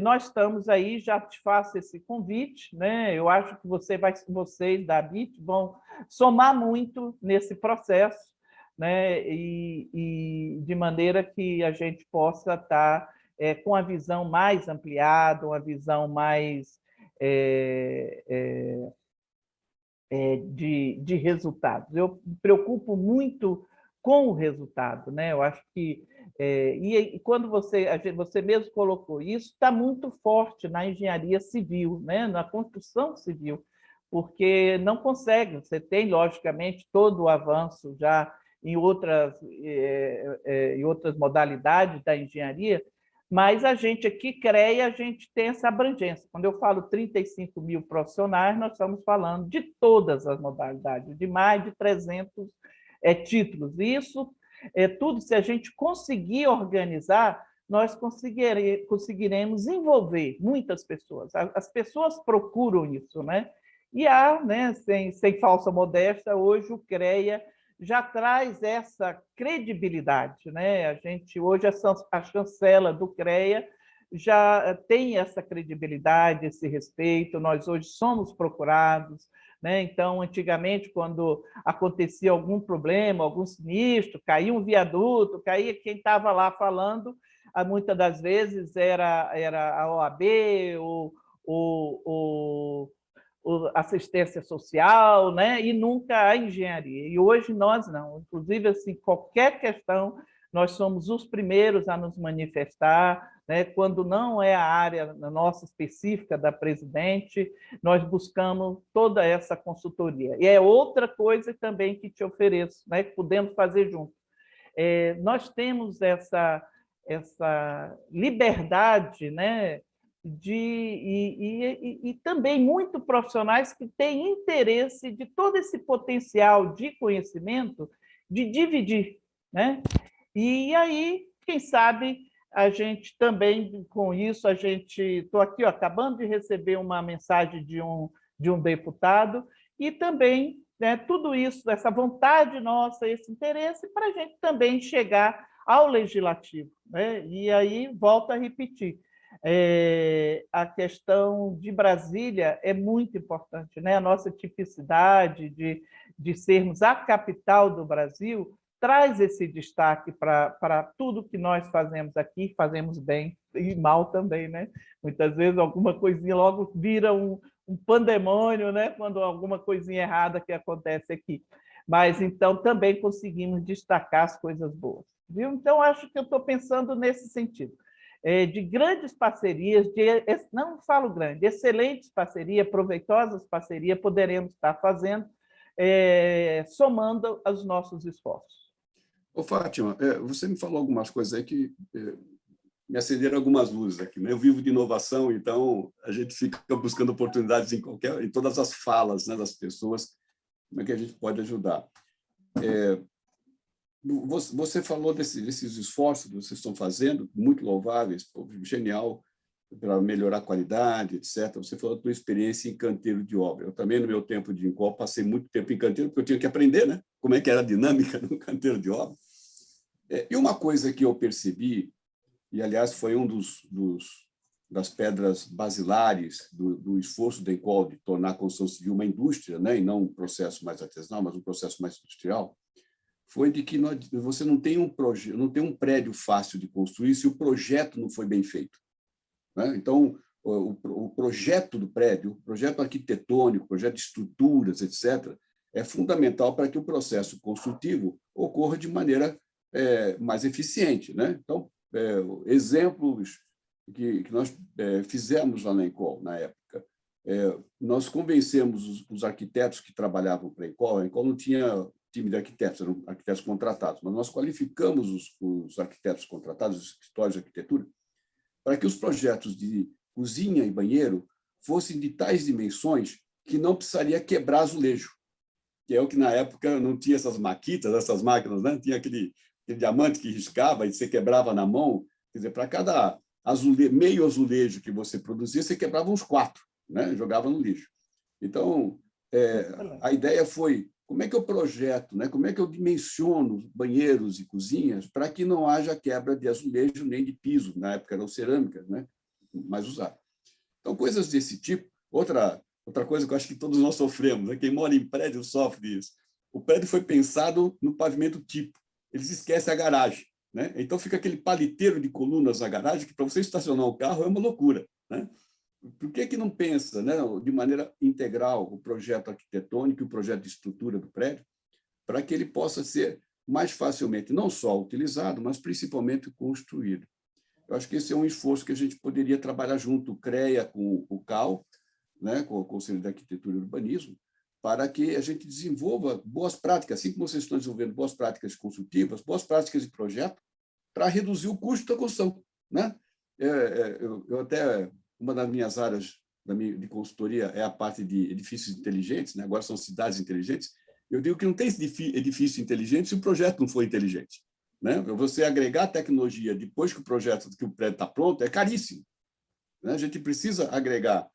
Nós estamos aí, já te faço esse convite, né? Eu acho que vocês da ABIT vão somar muito nesse processo, né? E de maneira que a gente possa estar com a visão mais ampliada, uma visão mais de resultados. Eu me preocupo muito com o resultado, né? Eu acho que e quando você mesmo colocou isso, está muito forte na engenharia civil, né? Na construção civil, porque não consegue. Você tem, logicamente, todo o avanço já em outras modalidades da engenharia, mas a gente aqui, CREA, a gente tem essa abrangência. Quando eu falo 35 mil profissionais, nós estamos falando de todas as modalidades, de mais de 300 títulos. Isso tudo, se a gente conseguir organizar, nós conseguiremos envolver muitas pessoas. As pessoas procuram isso, né? E né, sem falsa modéstia, hoje o CREA já traz essa credibilidade, né? A gente hoje a chancela do CREA já tem essa credibilidade, esse respeito. Nós hoje somos procurados, né? Então, antigamente, quando acontecia algum problema, algum sinistro, caía um viaduto, caía quem estava lá falando, muitas das vezes era a OAB ou assistência social, né? E nunca a engenharia. E hoje nós não. Inclusive, assim, qualquer questão, nós somos os primeiros a nos manifestar, né? Quando não é a área nossa específica da presidente, nós buscamos toda essa consultoria. E é outra coisa também que te ofereço, né? Que podemos fazer juntos. Nós temos essa liberdade, né? E também muito profissionais que têm interesse de todo esse potencial de conhecimento de dividir, né? E aí, quem sabe, a gente também, com isso, estou aqui acabando de receber uma mensagem de um deputado, e também, né, tudo isso, essa vontade nossa, esse interesse, para a gente também chegar ao legislativo, né? E aí, volto a repetir, A questão de Brasília é muito importante, né? A nossa tipicidade de sermos a capital do Brasil traz esse destaque para tudo que nós fazemos aqui, fazemos bem e mal também, né? Muitas vezes alguma coisinha logo vira um pandemônio, né? Quando alguma coisinha errada que acontece aqui. Mas, então, também conseguimos destacar as coisas boas. Viu? Então, acho que eu estou pensando nesse sentido. De grandes parcerias, não falo grande, excelentes parcerias, proveitosas parcerias, poderemos estar fazendo, somando aos nossos esforços. Ô, Fátima, você me falou algumas coisas aí que me acenderam algumas luzes aqui, né? Eu vivo de inovação, então a gente fica buscando oportunidades em todas as falas, né, das pessoas, como é que a gente pode ajudar. Você falou desses esforços que vocês estão fazendo, muito louváveis, genial, para melhorar a qualidade, etc. Você falou da sua experiência em canteiro de obra. Eu também, no meu tempo de Incol, passei muito tempo em canteiro, porque eu tinha que aprender, né, como é que era a dinâmica no canteiro de obra. E uma coisa que eu percebi, e, aliás, foi das pedras basilares do esforço da Incol de tornar a construção civil uma indústria, né, e não um processo mais artesanal, mas um processo mais industrial, foi de que você não tem um prédio fácil de construir se o projeto não foi bem feito, né? Então, o projeto do prédio, o projeto arquitetônico, o projeto de estruturas, etc., é fundamental para que o processo construtivo ocorra de maneira mais eficiente, né? Então, exemplos que nós fizemos lá na Incol, na época, nós convencemos os arquitetos que trabalhavam para a Incol não tinha time de arquitetos, eram arquitetos contratados, mas nós qualificamos os arquitetos contratados, os escritórios de arquitetura, para que os projetos de cozinha e banheiro fossem de tais dimensões que não precisaria quebrar azulejo, que é o que na época não tinha essas maquitas, essas máquinas, né? Tinha aquele diamante que riscava e você quebrava na mão. Quer dizer, para cada meio azulejo que você produzia, você quebrava uns 4, né? Jogava no lixo. Então, a ideia foi: como é que eu projeto, né? Como é que eu dimensiono banheiros e cozinhas para que não haja quebra de azulejo nem de piso? Na época eram cerâmicas, né? Mais usadas. Então, coisas desse tipo. Outra coisa que eu acho que todos nós sofremos, né? Quem mora em prédio sofre disso. O prédio foi pensado no pavimento tipo. Eles esquecem a garagem, né? Então, fica aquele paliteiro de colunas na garagem que, para você estacionar o carro, é uma loucura, né? Por que não pensa, né, de maneira integral o projeto arquitetônico e o projeto de estrutura do prédio, para que ele possa ser mais facilmente não só utilizado, mas principalmente construído? Eu acho que esse é um esforço que a gente poderia trabalhar junto, o CREA com o CAL, né, com o Conselho de Arquitetura e Urbanismo, para que a gente desenvolva boas práticas, assim como vocês estão desenvolvendo boas práticas construtivas, boas práticas de projeto, para reduzir o custo da construção, né? Eu até... Uma das minhas áreas de consultoria é a parte de edifícios inteligentes, né? Agora são cidades inteligentes. Eu digo que não tem edifício inteligente se o projeto não for inteligente, né? Você agregar tecnologia depois que o prédio está pronto é caríssimo, né? A gente precisa agregar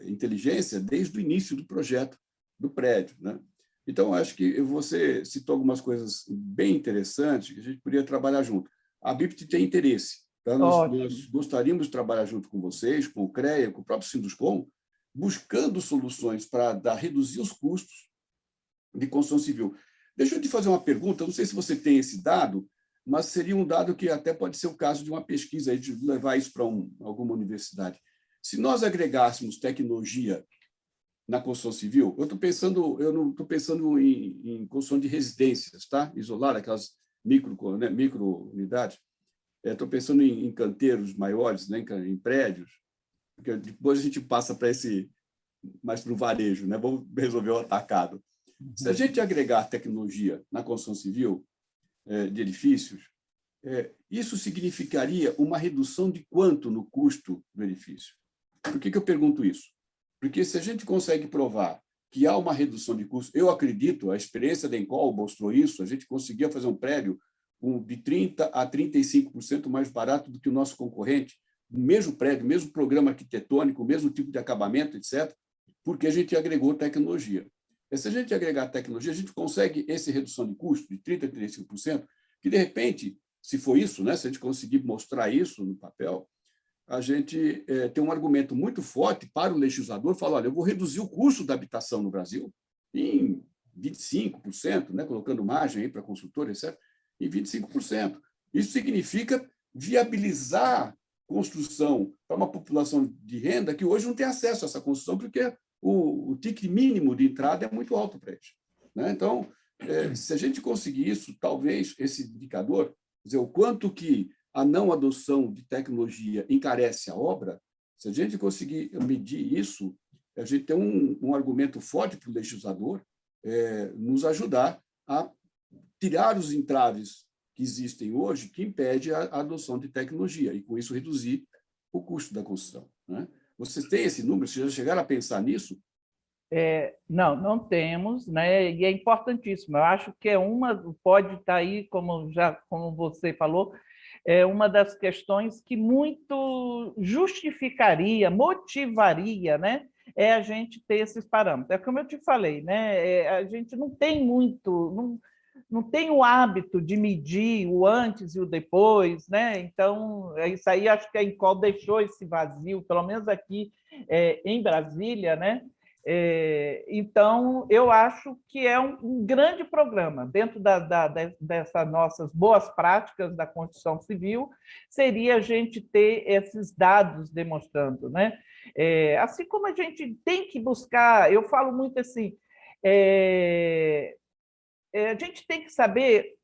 inteligência desde o início do projeto do prédio, né? Então, acho que você citou algumas coisas bem interessantes que a gente poderia trabalhar junto. A BIPT tem interesse. Então, nós gostaríamos de trabalhar junto com vocês, com o CREA, com o próprio Sinduscom, buscando soluções para reduzir os custos de construção civil. Deixa eu te fazer uma pergunta, não sei se você tem esse dado, mas seria um dado que até pode ser o caso de uma pesquisa, de levar isso para alguma universidade. Se nós agregássemos tecnologia na construção civil, eu não estou pensando em construção de residências, tá? Isolar aquelas micro-unidades. Estou pensando em canteiros maiores, né, em prédios, porque depois a gente passa para mais para o varejo, né? Vamos resolver o atacado. Se a gente agregar tecnologia na construção civil de edifícios, isso significaria uma redução de quanto no custo do edifício? Por que eu pergunto isso? Porque se a gente consegue provar que há uma redução de custo, eu acredito, a experiência da Incol mostrou isso, a gente conseguia fazer um prédio de 30% a 35% mais barato do que o nosso concorrente, o mesmo prédio, o mesmo programa arquitetônico, o mesmo tipo de acabamento, etc., porque a gente agregou tecnologia. E se a gente agregar tecnologia, a gente consegue essa redução de custo de 30% a 35%, que, de repente, se for isso, né, se a gente conseguir mostrar isso no papel, a gente tem um argumento muito forte para o legislador, falar, olha, eu vou reduzir o custo da habitação no Brasil em 25%, né, colocando margem aí para consultor, etc., em 25%. Isso significa viabilizar construção para uma população de renda que hoje não tem acesso a essa construção, porque o ticket mínimo de entrada é muito alto para eles. Né? Então, se a gente conseguir isso, talvez esse indicador, quer dizer, o quanto que a não adoção de tecnologia encarece a obra, se a gente conseguir medir isso, a gente tem um argumento forte para o legislador nos ajudar a tirar os entraves que existem hoje que impedem a adoção de tecnologia e, com isso, reduzir o custo da construção. Né? Vocês têm esse número? Vocês já chegaram a pensar nisso? Não temos, né? E é importantíssimo. Eu acho que pode estar aí, como você falou, é uma das questões que muito justificaria, motivaria, né? É a gente ter esses parâmetros. É como eu te falei, né? A gente não tem não tem o hábito de medir o antes e o depois, né? Então, isso aí acho que a Incol deixou esse vazio, pelo menos aqui em Brasília, né? Então, eu acho que é um grande programa. Dentro dessas nossas boas práticas da Constituição Civil, seria a gente ter esses dados demonstrando, né? Assim como a gente tem que buscar, eu falo muito assim, a gente tem que saber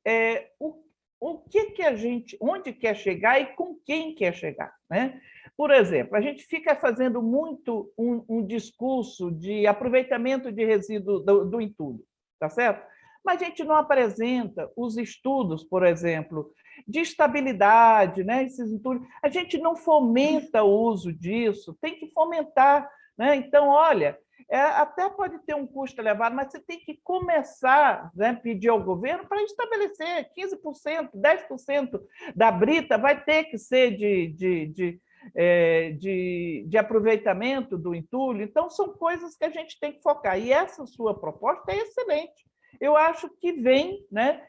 o que a gente, onde quer chegar e com quem quer chegar, né? Por exemplo, a gente fica fazendo muito um discurso de aproveitamento de resíduo do entulho, tá certo? Mas a gente não apresenta os estudos, por exemplo, de estabilidade, né? Esses entulhos. A gente não fomenta o uso disso, tem que fomentar, né? Então, olha, até pode ter um custo elevado, mas você tem que começar, né, pedir ao governo para estabelecer 15%, 10% da brita vai ter que ser de aproveitamento do entulho. Então, são coisas que a gente tem que focar. E essa sua proposta é excelente. Eu acho que vem, né,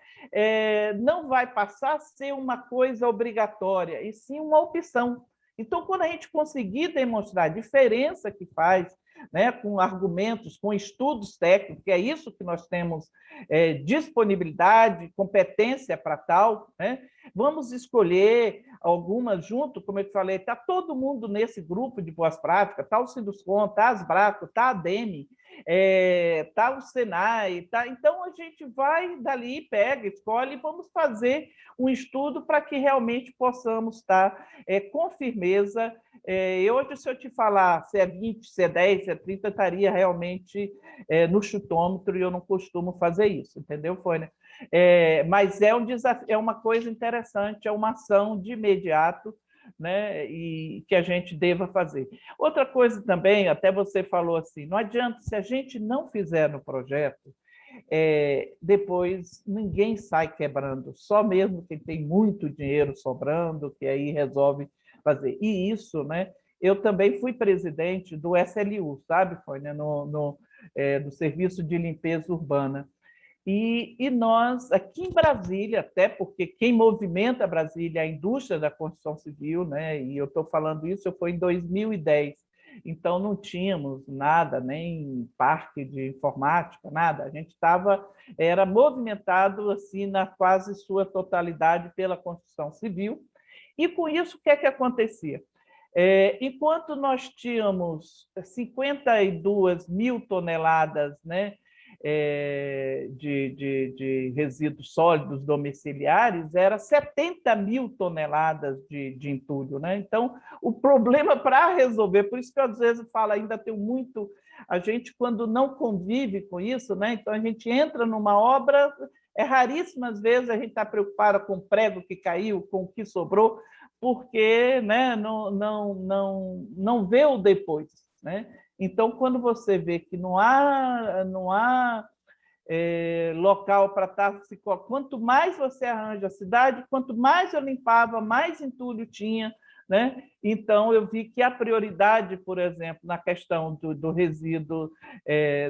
não vai passar a ser uma coisa obrigatória, e sim uma opção. Então, quando a gente conseguir demonstrar a diferença que faz, né, com argumentos, com estudos técnicos, que é isso que nós temos disponibilidade, competência para tal, né? Vamos escolher algumas junto, como eu te falei, está todo mundo nesse grupo de boas práticas, está o Sinduscon, está a Asbraco, está a DEME, está o Senai, tá? Então a gente vai dali, pega, escolhe e vamos fazer um estudo para que realmente possamos estar com firmeza. Hoje, se eu te falar se é 20, se é 10, se é 30, eu estaria realmente no chutômetro e eu não costumo fazer isso, entendeu, Fônia? Mas é um desafio, é uma coisa interessante, é uma ação de imediato, né, e que a gente deva fazer. Outra coisa também, até você falou assim, não adianta, se a gente não fizer no projeto, depois ninguém sai quebrando, só mesmo quem tem muito dinheiro sobrando, que aí resolve fazer. E isso, né, eu também fui presidente do SLU, sabe, Fônia, do Serviço de Limpeza Urbana. E nós, aqui em Brasília, até porque quem movimenta Brasília é a indústria da construção civil, né? E eu estou falando isso, foi em 2010, então não tínhamos nada, nem parque de informática, nada. A gente era movimentado assim na quase sua totalidade pela construção civil, e com isso o que é que acontecia? Enquanto nós tínhamos 52 mil toneladas, né, de resíduos sólidos domiciliares, era 70 mil toneladas de entulho, né? Então, o problema para resolver, por isso que eu, às vezes falo, ainda tem muito, a gente quando não convive com isso, né? Então a gente entra numa obra, raríssimas vezes a gente está preocupado com o prego que caiu, com o que sobrou, porque, né, não vê o depois, né? Então, quando você vê que não há local para estar... Quanto mais você arranja a cidade, quanto mais eu limpava, mais entulho tinha, né? Então, eu vi que a prioridade, por exemplo, na questão do resíduo,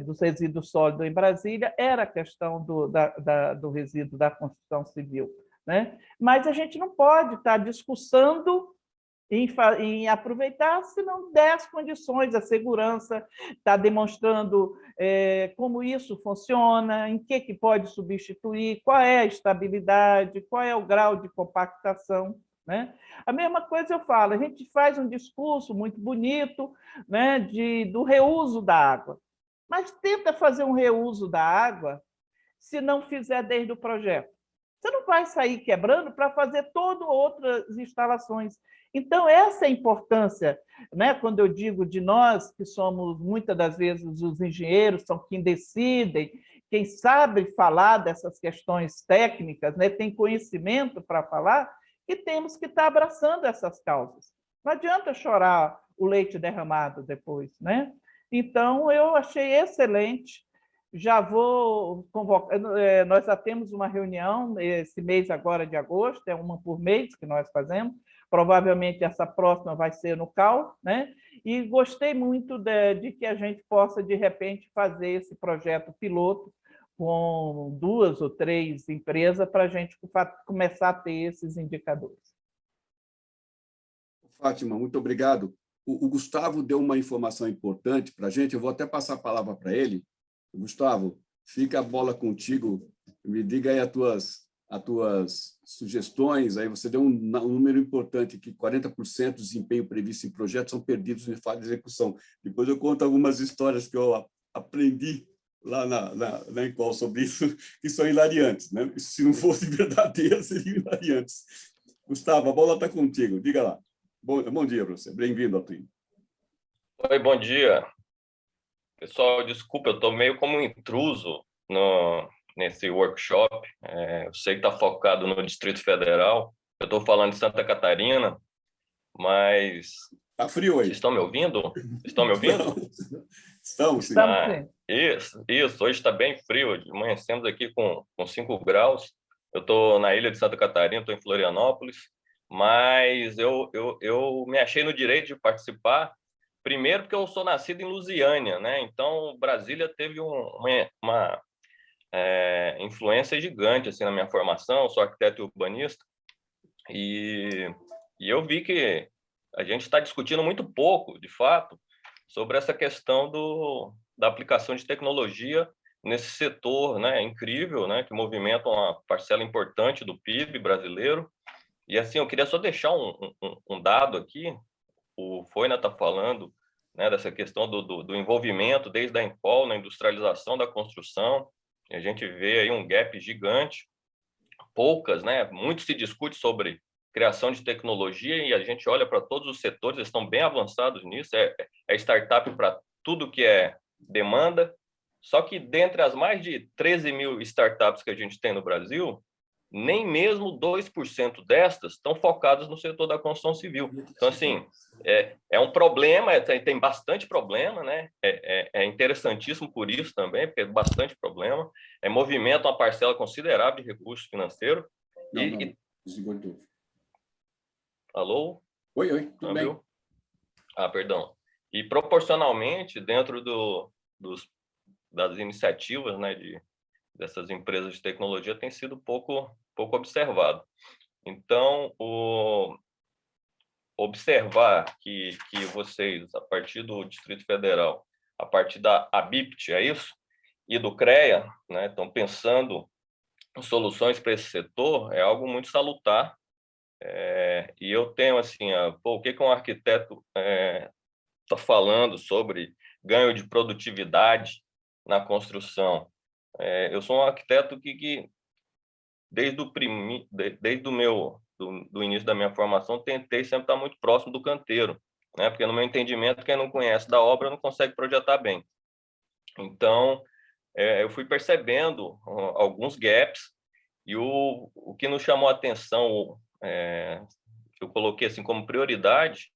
dos resíduos sólidos em Brasília, era a questão do resíduo da construção civil, né? Mas a gente não pode estar discussando em aproveitar, se não der as condições, a segurança, está demonstrando como isso funciona, em que pode substituir, qual é a estabilidade, qual é o grau de compactação. Né? A mesma coisa eu falo, a gente faz um discurso muito bonito, né, do reuso da água, mas tenta fazer um reuso da água se não fizer desde o projeto. Você não vai sair quebrando para fazer todas outras instalações. Então, essa é a importância, né? Quando eu digo de nós, que somos, muitas das vezes, os engenheiros, são quem decidem, quem sabe falar dessas questões técnicas, né? Tem conhecimento para falar, e temos que estar abraçando essas causas. Não adianta chorar o leite derramado depois. Né? Então, eu achei excelente. Já vou convocar, nós já temos uma reunião esse mês agora de agosto, é uma por mês que nós fazemos, provavelmente essa próxima vai ser no CAU, né? E gostei muito de que a gente possa, de repente, fazer esse projeto piloto com 2 ou 3 empresas para a gente começar a ter esses indicadores. Fátima, muito obrigado. O Gustavo deu uma informação importante para a gente, eu vou até passar a palavra para ele. Gustavo, fica a bola contigo, me diga aí as tuas sugestões. Aí você deu um número importante, que 40% do desempenho previsto em projetos são perdidos em fase de execução. Depois eu conto algumas histórias que eu aprendi lá na Encol sobre isso, que são hilariantes. Né? Se não fossem verdadeiras, seriam hilariantes. Gustavo, a bola está contigo, diga lá. Bom dia para você, bem-vindo ao Twin. Oi, bom dia. Pessoal, desculpa, eu estou meio como um intruso nesse workshop. Eu sei que está focado no Distrito Federal. Eu estou falando de Santa Catarina, mas... Está frio aí. Vocês estão me ouvindo? Estão me ouvindo? Estamos, sim. Isso. Hoje está bem frio. Amanhecemos aqui com 5 graus. Eu estou na ilha de Santa Catarina, estou em Florianópolis, mas eu me achei no direito de participar. Primeiro, porque eu sou nascido em Lusiânia, né? Então, Brasília teve uma influência gigante assim, na minha formação. Eu sou arquiteto e urbanista, e eu vi que a gente está discutindo muito pouco, de fato, sobre essa questão da aplicação de tecnologia nesse setor, né? Incrível, né? Que movimenta uma parcela importante do PIB brasileiro. E, assim, eu queria só deixar um dado aqui. O Foina está falando, né, dessa questão do envolvimento desde a Encol na industrialização da construção. A gente vê aí um gap gigante, né? Muito se discute sobre criação de tecnologia e a gente olha para todos os setores, eles estão bem avançados nisso. É startup para tudo que é demanda. Só que dentre as mais de 13 mil startups que a gente tem no Brasil, nem mesmo 2% destas estão focadas no setor da construção civil. Então, assim, é um problema, tem bastante problema, né? É interessantíssimo por isso também, porque é bastante problema. Movimenta uma parcela considerável de recurso financeiro. Desligou tudo. Alô? Oi, tudo bem? Viu? Perdão. E proporcionalmente, dentro das iniciativas, né, dessas empresas de tecnologia, tem sido pouco observado. Então, observar que vocês, a partir do Distrito Federal, a partir da ABIPT, é isso? E do CREA, né, estão pensando em soluções para esse setor, é algo muito salutar. E eu tenho, assim, o que um arquiteto está falando sobre ganho de produtividade na construção? Eu sou um arquiteto que desde o início da minha formação, tentei sempre estar muito próximo do canteiro, né? Porque, no meu entendimento, quem não conhece da obra não consegue projetar bem. Então, eu fui percebendo alguns gaps, e o que nos chamou a atenção, que eu coloquei assim como prioridade,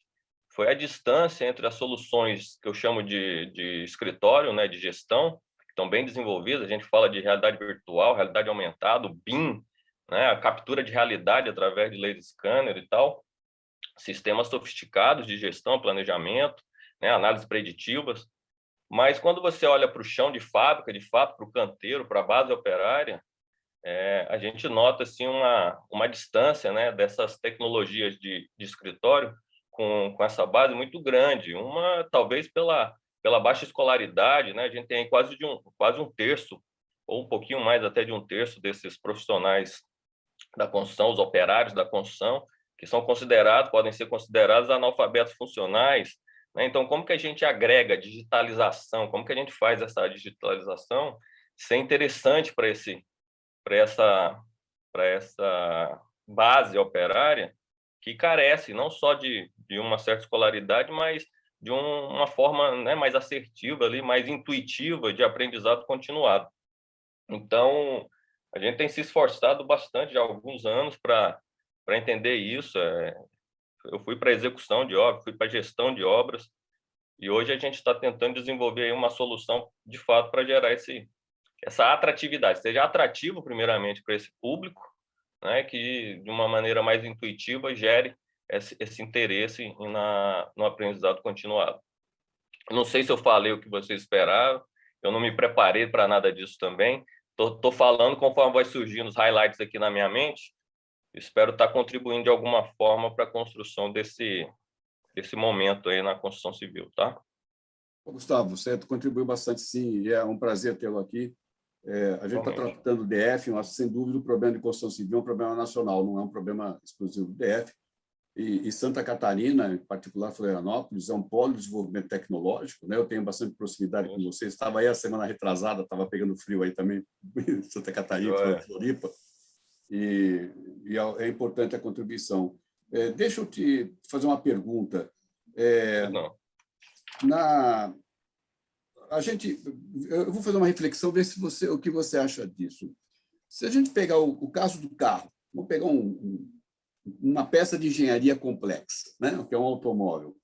foi a distância entre as soluções que eu chamo de escritório, né, de gestão, que estão bem desenvolvidas. A gente fala de realidade virtual, realidade aumentada, o BIM, né, a captura de realidade através de laser scanner e tal, sistemas sofisticados de gestão, planejamento, né, análises preditivas. Mas quando você olha para o chão de fábrica, de fato, para o canteiro, para a base operária, a gente nota assim uma distância, né, dessas tecnologias de escritório com essa base muito grande. Uma, talvez pela baixa escolaridade, né? A gente tem quase um terço, ou um pouquinho mais até de um terço desses profissionais da construção, os operários da construção, que são podem ser considerados analfabetos funcionais, né? Então, como que a gente agrega digitalização? Como que a gente faz essa digitalização ser interessante para essa base operária que carece não só de uma certa escolaridade, mas de uma forma, né, mais assertiva, ali, mais intuitiva de aprendizado continuado. Então, a gente tem se esforçado bastante já há alguns anos para entender isso. Eu fui para a execução de obras, fui para a gestão de obras, e hoje a gente está tentando desenvolver aí uma solução, de fato, para gerar essa atratividade, seja atrativo, primeiramente, para esse público, né, que, de uma maneira mais intuitiva, gere esse interesse no aprendizado continuado. Não sei se eu falei o que você esperava, eu não me preparei para nada disso também. Estou falando conforme vai surgindo os highlights aqui na minha mente. Espero estar contribuindo de alguma forma para a construção desse momento aí na construção civil, tá? Gustavo, você contribuiu bastante, sim, e é um prazer tê-lo aqui. A gente está tratando do DF, mas, sem dúvida, o problema de construção civil é um problema nacional, não é um problema exclusivo do DF. E Santa Catarina, em particular Florianópolis, é um polo de desenvolvimento tecnológico, né? Eu tenho bastante proximidade com você. Estava aí a semana retrasada, estava pegando frio aí também, em Santa Catarina, Floripa. E é importante a contribuição. Deixa eu te fazer uma pergunta. Eu vou fazer uma reflexão, ver se o que você acha disso. Se a gente pegar o caso do carro, vamos pegar uma peça de engenharia complexa, né, que é um automóvel.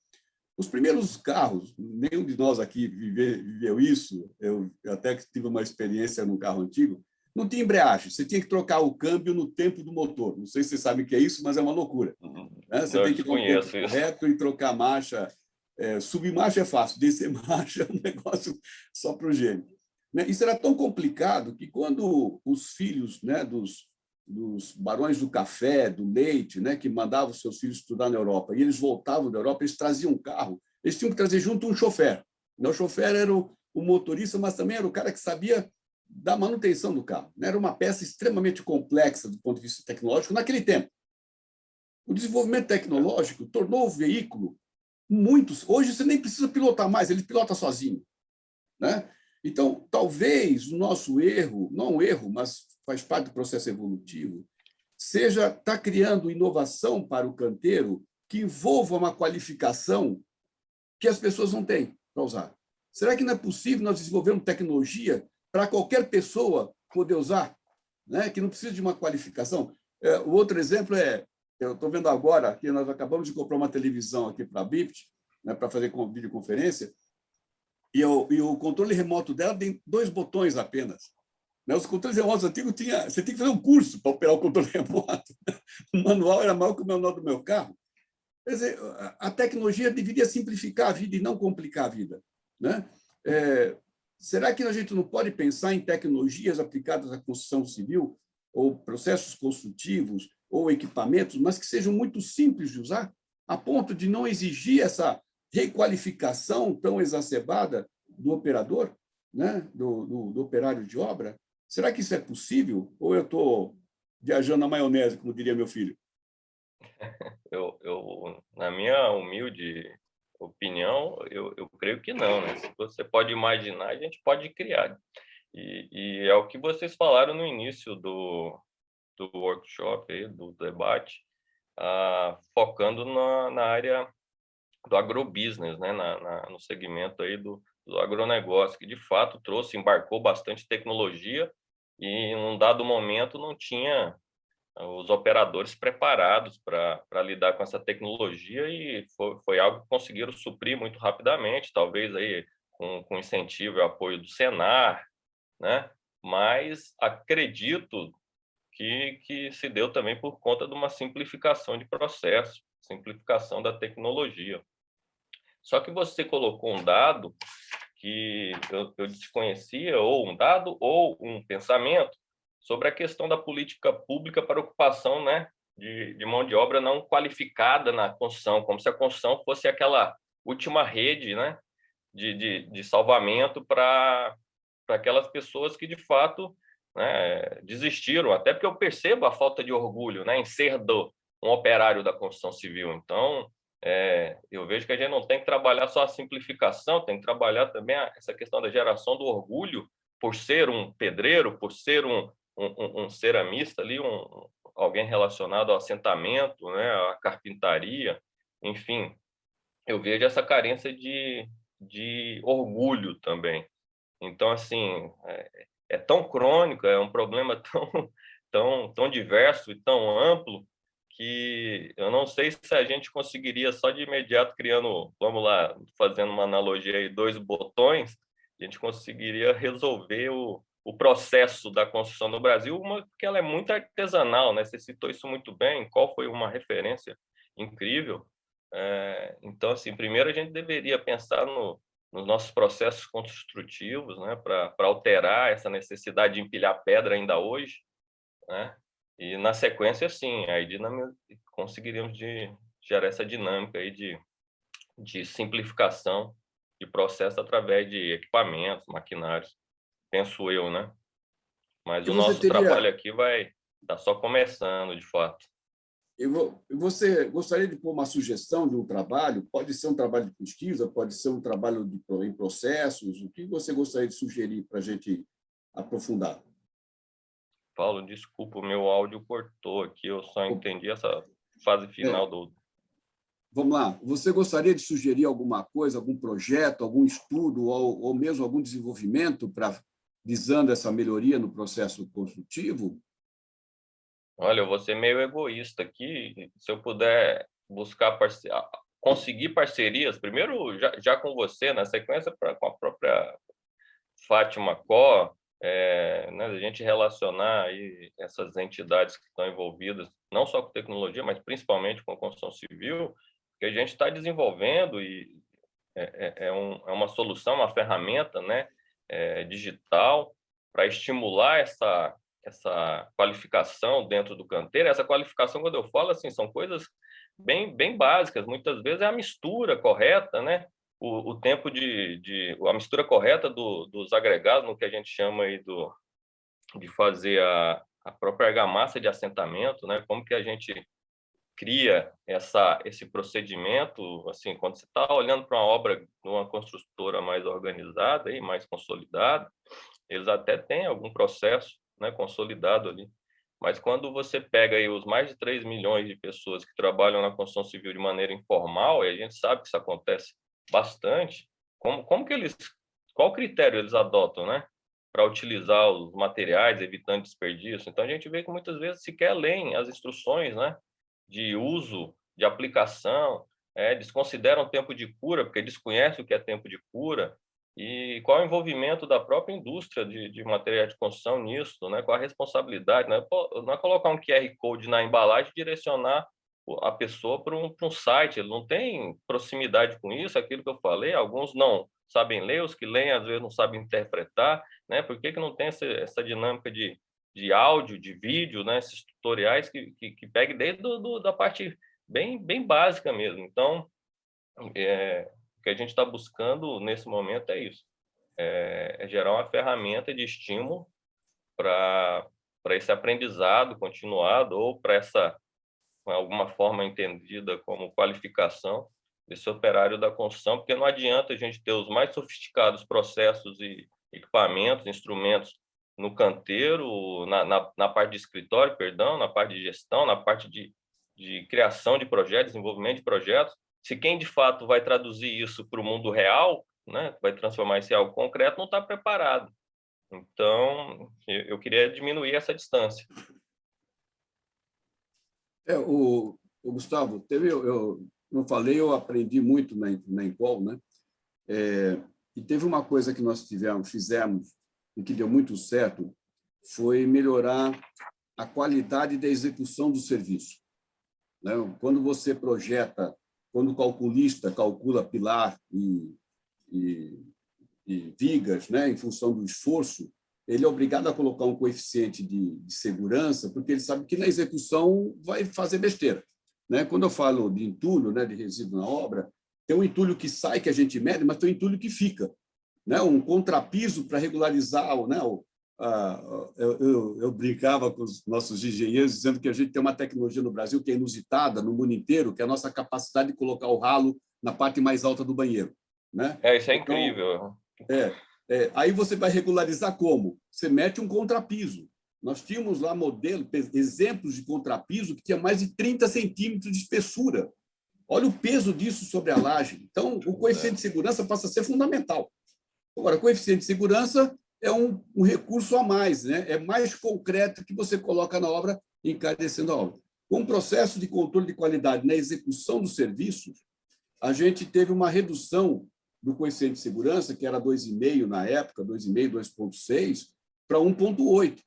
Os primeiros carros, nenhum de nós aqui viveu isso, eu até tive uma experiência num carro antigo, não tinha embreagem, você tinha que trocar o câmbio no tempo do motor. Não sei se você sabe o que é isso, mas é uma loucura. Né? Você tem que dar o tempo correto e trocar a marcha. Subir marcha é fácil, descer marcha é um negócio só para o gênio. Né? Isso era tão complicado que, quando os filhos, né, dos barões do café, do leite, né, que mandavam seus filhos estudar na Europa, e eles voltavam da Europa, eles traziam um carro, eles tinham que trazer junto um chofer. O chofer era o motorista, mas também era o cara que sabia da manutenção do carro. Era uma peça extremamente complexa do ponto de vista tecnológico naquele tempo. O desenvolvimento tecnológico tornou o veículo hoje você nem precisa pilotar mais, ele pilota sozinho. Né? Então, talvez o nosso erro, não um erro, mas faz parte do processo evolutivo, seja estar criando inovação para o canteiro que envolva uma qualificação que as pessoas não têm para usar. Será que não é possível nós desenvolvermos tecnologia para qualquer pessoa poder usar, né? Que não precisa de uma qualificação? O outro exemplo eu estou vendo agora que nós acabamos de comprar uma televisão aqui para a BIPT, né, para fazer videoconferência, e o controle remoto dela tem 2 botões apenas. Né? Os controles remotos antigos você tinha que fazer um curso para operar o controle remoto. O manual era maior que o manual do meu carro. Quer dizer, a tecnologia deveria simplificar a vida e não complicar a vida. Né? Será que a gente não pode pensar em tecnologias aplicadas à construção civil, ou processos construtivos, ou equipamentos, mas que sejam muito simples de usar, a ponto de não exigir essa requalificação tão exacerbada do operador, né? do operário de obra? Será que isso é possível? Ou eu estou viajando na maionese, como diria meu filho? Na minha humilde opinião, eu creio que não. Né? Se você pode imaginar, a gente pode criar. E é o que vocês falaram no início do workshop, aí, do debate, focando na área do agrobusiness, né? No segmento aí do agronegócio, que de fato embarcou bastante tecnologia e, em um dado momento, não tinha os operadores preparados para lidar com essa tecnologia, e foi algo que conseguiram suprir muito rapidamente, talvez aí com incentivo e apoio do Senar, né? Mas acredito que se deu também por conta de uma simplificação de processo, simplificação da tecnologia. Só que você colocou um dado que eu desconhecia, ou um dado ou um pensamento, sobre a questão da política pública para ocupação, né, de mão de obra não qualificada na construção, como se a construção fosse aquela última rede, né, de salvamento para aquelas pessoas que, de fato, né, desistiram, até porque eu percebo a falta de orgulho, né, em ser um operário da construção civil. Então, eu vejo que a gente não tem que trabalhar só a simplificação, tem que trabalhar também essa questão da geração do orgulho por ser um pedreiro, por ser um ceramista ali, alguém relacionado ao assentamento, né, à carpintaria, enfim, eu vejo essa carência de orgulho também. Então, assim, é tão crônico, é um problema tão diverso e tão amplo que eu não sei se a gente conseguiria só de imediato criando, vamos lá, fazendo uma analogia aí, 2 botões, a gente conseguiria resolver o processo da construção no Brasil, porque ela é muito artesanal, né? Você citou isso muito bem, qual foi uma referência incrível. Então, assim, primeiro a gente deveria pensar nos nossos processos construtivos, né, para alterar essa necessidade de empilhar pedra ainda hoje, né? E na sequência, sim, aí conseguiríamos gerar essa dinâmica aí de simplificação de processo através de equipamentos, maquinários, penso eu, né? Mas o nosso trabalho aqui vai estar só começando, de fato. Você gostaria de pôr uma sugestão de um trabalho? Pode ser um trabalho de pesquisa, pode ser um trabalho em processos. O que você gostaria de sugerir para a gente aprofundar? Paulo, desculpa, o meu áudio cortou aqui, eu só entendi essa fase final do... Vamos lá. Você gostaria de sugerir alguma coisa, algum projeto, algum estudo ou mesmo algum desenvolvimento visando essa melhoria no processo construtivo? Olha, eu vou ser meio egoísta aqui. Se eu puder buscar conseguir parcerias, primeiro já com você, na sequência com a própria Fátima Có, né, a gente relacionar aí essas entidades que estão envolvidas, não só com tecnologia, mas principalmente com a construção civil, que a gente está desenvolvendo e é uma solução, uma ferramenta, né, digital para estimular essa qualificação dentro do canteiro. Essa qualificação, quando eu falo, assim, são coisas bem básicas. Muitas vezes é a mistura correta, né? O tempo a mistura correta dos agregados, no que a gente chama aí de fazer a própria argamassa de assentamento, né? Como que a gente cria esse procedimento, assim, quando você está olhando para uma obra de uma construtora mais organizada e mais consolidada, eles até têm algum processo, né, consolidado ali. Mas quando você pega aí os mais de 3 milhões de pessoas que trabalham na construção civil de maneira informal, e a gente sabe que isso acontece bastante, qual critério eles adotam, né, para utilizar os materiais, evitando desperdício? Então a gente vê que muitas vezes sequer leem as instruções, né, de uso, de aplicação, desconsideram tempo de cura, porque desconhecem o que é tempo de cura, e qual é o envolvimento da própria indústria de materiais de construção nisso, né? Qual a responsabilidade, né? Não é colocar um QR Code na embalagem e direcionar a pessoa para um site, ele não tem proximidade com isso, aquilo que eu falei, alguns não sabem ler, os que leem às vezes não sabem interpretar, né? Por que não tem essa dinâmica de áudio, de vídeo, né? Esses tutoriais que peguem desde da parte bem básica mesmo. Então, o que a gente está buscando nesse momento é isso, é gerar uma ferramenta de estímulo para esse aprendizado continuado ou para essa, alguma forma entendida como qualificação desse operário da construção, porque não adianta a gente ter os mais sofisticados processos e equipamentos, instrumentos no canteiro, na parte de escritório, perdão, na parte de gestão, na parte de criação de projetos, desenvolvimento de projetos. Se quem de fato vai traduzir isso para o mundo real, né, vai transformar isso em algo concreto, não está preparado. Então, eu queria diminuir essa distância. O Gustavo, eu não falei, eu aprendi muito na Encol, né? E teve uma coisa que nós fizemos e que deu muito certo, foi melhorar a qualidade da execução do serviço. Né? Quando você projeta, quando o calculista calcula pilar e vigas, né, em função do esforço, ele é obrigado a colocar um coeficiente de segurança, porque ele sabe que na execução vai fazer besteira. Né? Quando eu falo de entulho, né, de resíduo na obra, tem um entulho que sai, que a gente mede, mas tem um entulho que fica. Né? Um contrapiso para regularizar. Né? Eu brincava com os nossos engenheiros dizendo que a gente tem uma tecnologia no Brasil que é inusitada no mundo inteiro, que é a nossa capacidade de colocar o ralo na parte mais alta do banheiro. Né? Isso é incrível. Aí você vai regularizar como? Você mete um contrapiso. Nós tínhamos lá exemplos de contrapiso que tinha mais de 30 centímetros de espessura. Olha o peso disso sobre a laje. Então, o coeficiente de segurança passa a ser fundamental. Agora, o coeficiente de segurança é um recurso a mais, né? É mais concreto que você coloca na obra, encarecendo a obra. Com o processo de controle de qualidade na execução dos serviços, a gente teve uma redução do coeficiente de segurança, que era 2,5 na época, 2,5, 2,6, para 1,8.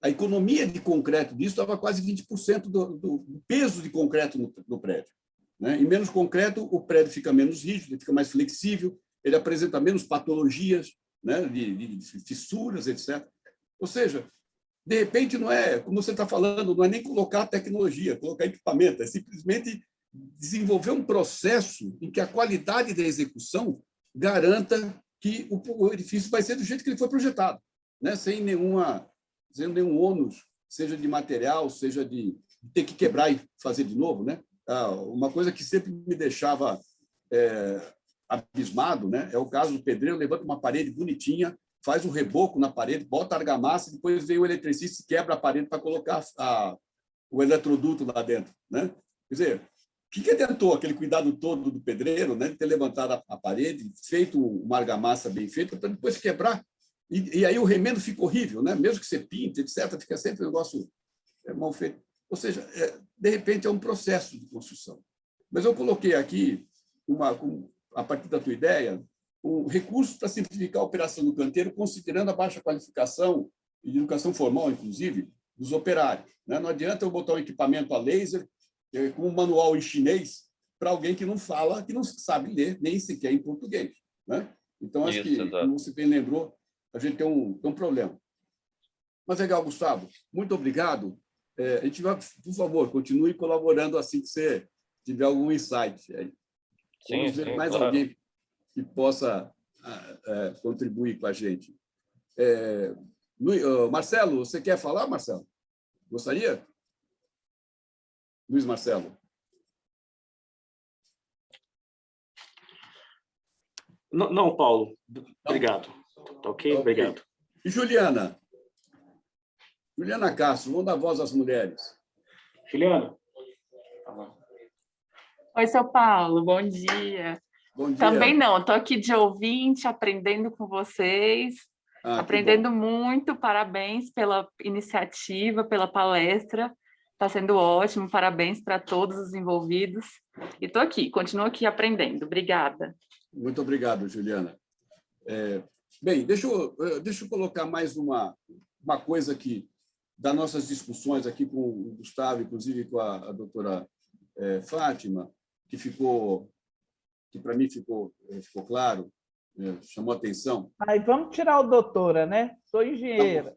A economia de concreto disso estava quase 20% do peso de concreto no prédio. Né? Em menos concreto, o prédio fica menos rígido, ele fica mais flexível, ele apresenta menos patologias, né, de fissuras, etc. Ou seja, de repente, não é, como você está falando, não é nem colocar tecnologia, colocar equipamento, é simplesmente desenvolver um processo em que a qualidade da execução garanta que o edifício vai ser do jeito que ele foi projetado, né? Sem nenhum ônus, seja de material, seja de ter que quebrar e fazer de novo. Né? Uma coisa que sempre me deixava abismado, né, é o caso do pedreiro, levanta uma parede bonitinha, faz um reboco na parede, bota argamassa, depois vem o eletricista e quebra a parede para colocar o eletroduto lá dentro. Né? Quer dizer, o que adiantou aquele cuidado todo do pedreiro, né, de ter levantado a parede, feito uma argamassa bem feita, para depois quebrar? E aí o remendo fica horrível, né? Mesmo que você pinte, etc., fica sempre um negócio mal feito. Ou seja, de repente, é um processo de construção. Mas eu coloquei aqui, a partir da tua ideia, um recurso para simplificar a operação do canteiro, considerando a baixa qualificação e educação formal, inclusive, dos operários. Né? Não adianta eu botar um equipamento a laser com um manual em chinês para alguém que não fala, que não sabe ler, nem sequer em português. Né? Então, acho que, como você bem lembrou, a gente tem um problema. Mas, legal, Gustavo, muito obrigado. A gente vai, por favor, continue colaborando assim que você tiver algum insight. Vamos ver mais alguém que possa contribuir com a gente. Marcelo, você quer falar, Marcelo? Gostaria? Luiz Marcelo. Não, Paulo. Obrigado. Tá ok? Obrigado. E Juliana? Juliana Castro, vamos dar voz às mulheres. Juliana. Oi, seu Paulo, bom dia. Bom dia. Também não, estou aqui de ouvinte, aprendendo com vocês, aprendendo muito, parabéns pela iniciativa, pela palestra, está sendo ótimo, parabéns para todos os envolvidos. E estou aqui, continuo aqui aprendendo, obrigada. Muito obrigado, Juliana. Bem, deixa eu colocar mais uma coisa aqui, das nossas discussões aqui com o Gustavo, inclusive com a doutora Fátima, que para mim ficou claro, chamou a atenção. Aí vamos tirar o doutora, né? Sou engenheira.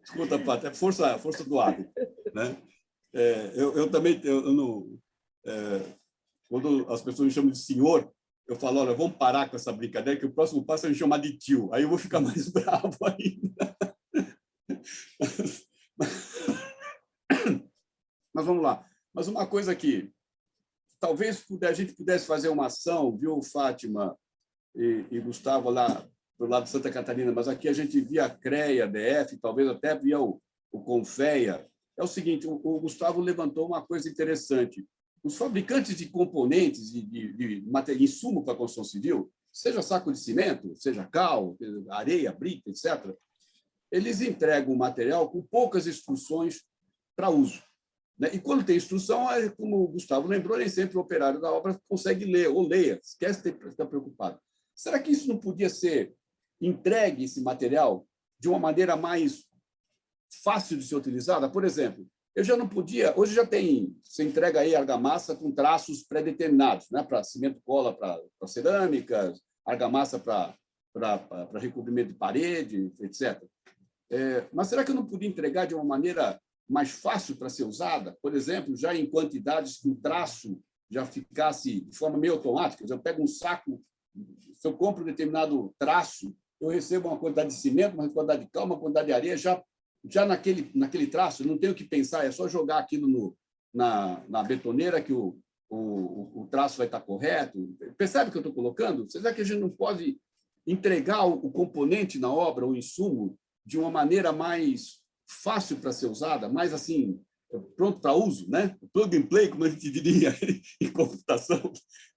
Escuta, Paty, é força do hábito. Né? Eu também, quando as pessoas me chamam de senhor, eu falo, olha, vamos parar com essa brincadeira, que o próximo passo é me chamar de tio. Aí eu vou ficar mais bravo ainda. Mas vamos lá. Mas uma coisa que talvez a gente pudesse fazer uma ação, viu, Fátima e Gustavo, lá do lado de Santa Catarina, mas aqui a gente via a CREA, DF, talvez até via o CONFEA. É o seguinte, o Gustavo levantou uma coisa interessante. Os fabricantes de componentes e de insumo para a construção civil, seja saco de cimento, seja cal, areia, brita, etc., eles entregam o material com poucas instruções para uso. E quando tem instrução, como o Gustavo lembrou, nem sempre o operário da obra consegue ler, ou leia, esquece de estar preocupado. Será que isso não podia ser entregue, esse material, de uma maneira mais fácil de ser utilizada? Por exemplo, eu já não podia... Hoje já tem... Você entrega aí argamassa com traços pré-determinados, né? Para cimento cola, para cerâmicas, argamassa para para recobrimento de parede, etc. Mas será que eu não podia entregar de uma maneira mais fácil para ser usada? Por exemplo, já em quantidades que o traço já ficasse de forma meio automática. Eu pego um saco, se eu compro um determinado traço, eu recebo uma quantidade de cimento, uma quantidade de cal, uma quantidade de areia, já naquele traço, eu não tenho que pensar, é só jogar aquilo na betoneira que o traço vai estar correto. Percebe o que eu estou colocando? Será que a gente não pode entregar o componente na obra, o insumo, de uma maneira mais fácil para ser usada, mais assim, pronto para uso, né? Plug and play, como a gente diria em computação,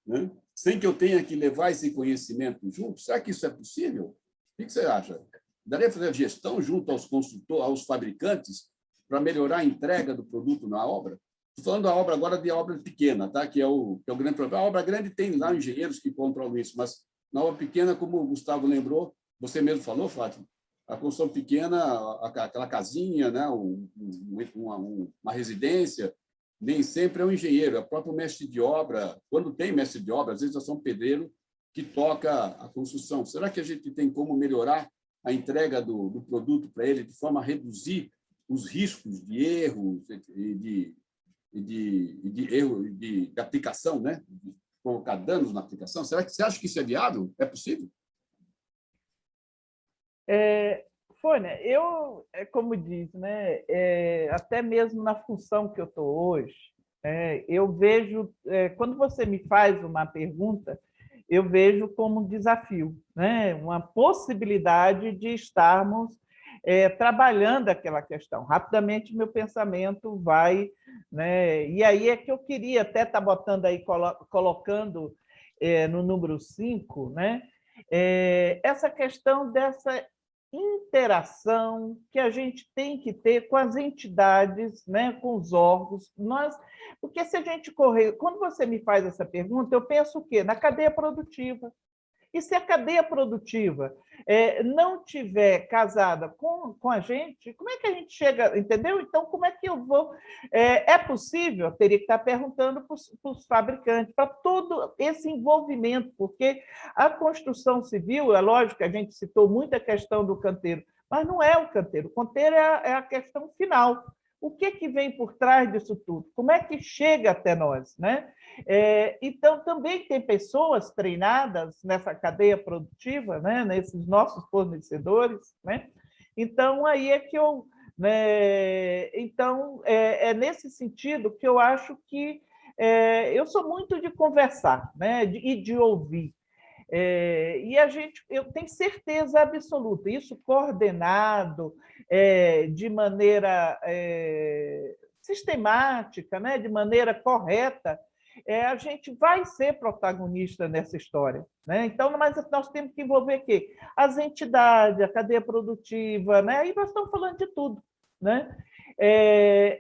né? Sem que eu tenha que levar esse conhecimento junto? Será que isso é possível? O que você acha? Daria para fazer a gestão junto aos construtores, aos fabricantes, para melhorar a entrega do produto na obra? Estou falando da obra agora de obra pequena, tá? Que é o grande problema. A obra grande tem lá engenheiros que controlam isso, mas na obra pequena, como o Gustavo lembrou, você mesmo falou, Fátima, a construção pequena, aquela casinha, né? Uma residência, nem sempre é um engenheiro, é o próprio mestre de obra. Quando tem mestre de obra, às vezes é só um pedreiro que toca a construção. Será que a gente tem como melhorar a entrega do produto para ele de forma a reduzir os riscos de erros e de erro de aplicação, né? De provocar danos na aplicação? Será que você acha que isso é viável? É possível? Fônia, como diz, né, até mesmo na função que eu estou hoje, eu vejo, quando você me faz uma pergunta, eu vejo como um desafio, né, uma possibilidade de estarmos trabalhando aquela questão. Rapidamente, meu pensamento vai, né, e aí é que eu queria até estar botando aí, colocando no número 5, né, essa questão dessa interação que a gente tem que ter com as entidades, né, com os órgãos. Porque se a gente correr... Quando você me faz essa pergunta, eu penso o quê? Na cadeia produtiva. E se a cadeia produtiva não tiver casada com a gente, como é que a gente chega, entendeu? Então, como é que eu vou... É possível? Eu teria que estar perguntando para os fabricantes, para todo esse envolvimento, porque a construção civil, é lógico que a gente citou muito a questão do canteiro, mas não é o canteiro é a questão final. O que vem por trás disso tudo? Como é que chega até nós, né? Então, também tem pessoas treinadas nessa cadeia produtiva, né? Nesses nossos fornecedores, né? Então, aí é que eu... Né? Então, é nesse sentido que eu acho que eu sou muito de conversar, né? E de ouvir. E eu tenho certeza absoluta, isso coordenado de maneira sistemática, né, de maneira correta, a gente vai ser protagonista nessa história, né? Então, mas nós temos que envolver o quê? As entidades, a cadeia produtiva, né? Aí nós estamos falando de tudo, né?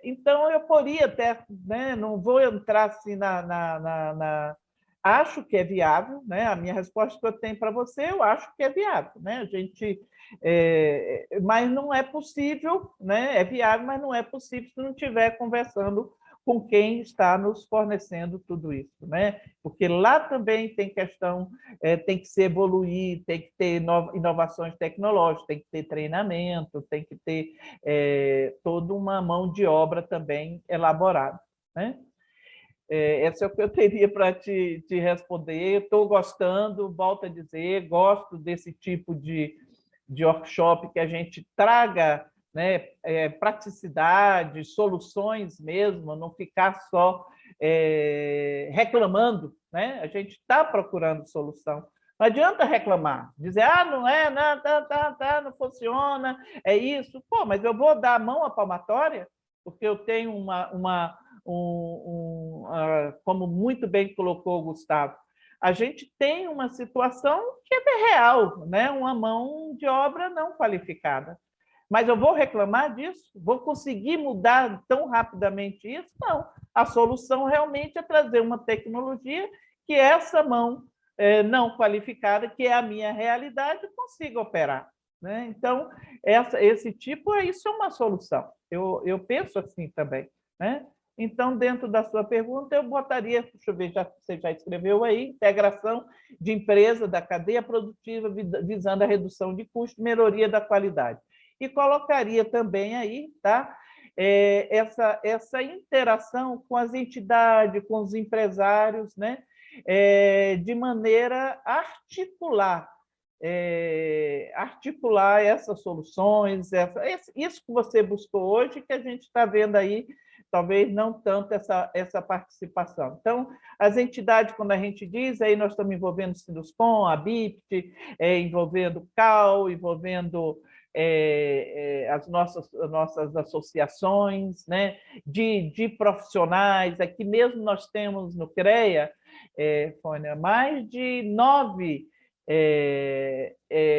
Então, eu poderia até, né, não vou entrar assim acho que é viável, né? A minha resposta que eu tenho para você, eu acho que é viável, né? A gente, mas não é possível, né? É viável, mas não é possível se não estiver conversando com quem está nos fornecendo tudo isso, né? Porque lá também tem questão, tem que se evoluir, tem que ter inovações tecnológicas, tem que ter treinamento, tem que ter toda uma mão de obra também elaborada, né? Esse é o que eu teria para te responder. Estou gostando, volto a dizer, gosto desse tipo de workshop que a gente traga, né, praticidade, soluções mesmo, não ficar só reclamando, né? A gente está procurando solução. Não adianta reclamar, dizer, não é, não, não funciona, é isso. Pô, mas eu vou dar a mão à palmatória, porque eu tenho como muito bem colocou o Gustavo, a gente tem uma situação que é real, né? Uma mão de obra não qualificada. Mas eu vou reclamar disso? Vou conseguir mudar tão rapidamente isso? Não. A solução realmente é trazer uma tecnologia que essa mão não qualificada, que é a minha realidade, consiga operar, né? Então, esse tipo, isso é uma solução. Eu penso assim também, né? Então, dentro da sua pergunta, eu botaria, deixa eu ver, você já escreveu aí, integração de empresa da cadeia produtiva visando a redução de custo, melhoria da qualidade. E colocaria também aí, tá? Essa interação com as entidades, com os empresários, né? De maneira a articular essas soluções, isso que você buscou hoje, que a gente está vendo aí, talvez não tanto essa participação. Então, as entidades, quando a gente diz, aí nós estamos envolvendo o Sinduscom, a BIPT, envolvendo o CAL, envolvendo as nossas associações, né, de profissionais. Aqui mesmo nós temos no CREA, Fônia, mais de 9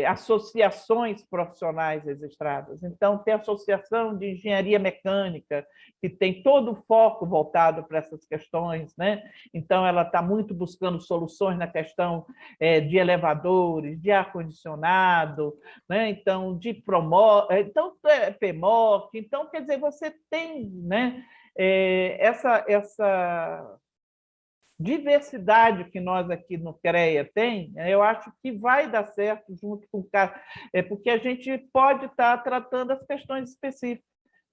associações profissionais registradas. Então, tem a Associação de Engenharia Mecânica, que tem todo o foco voltado para essas questões, né? Então, ela está muito buscando soluções na questão de elevadores, de ar-condicionado, né? Então, de PMOC. Então, quer dizer, você tem, né, essa diversidade que nós aqui no CREA tem, eu acho que vai dar certo junto com o CAR, porque a gente pode estar tratando as questões específicas,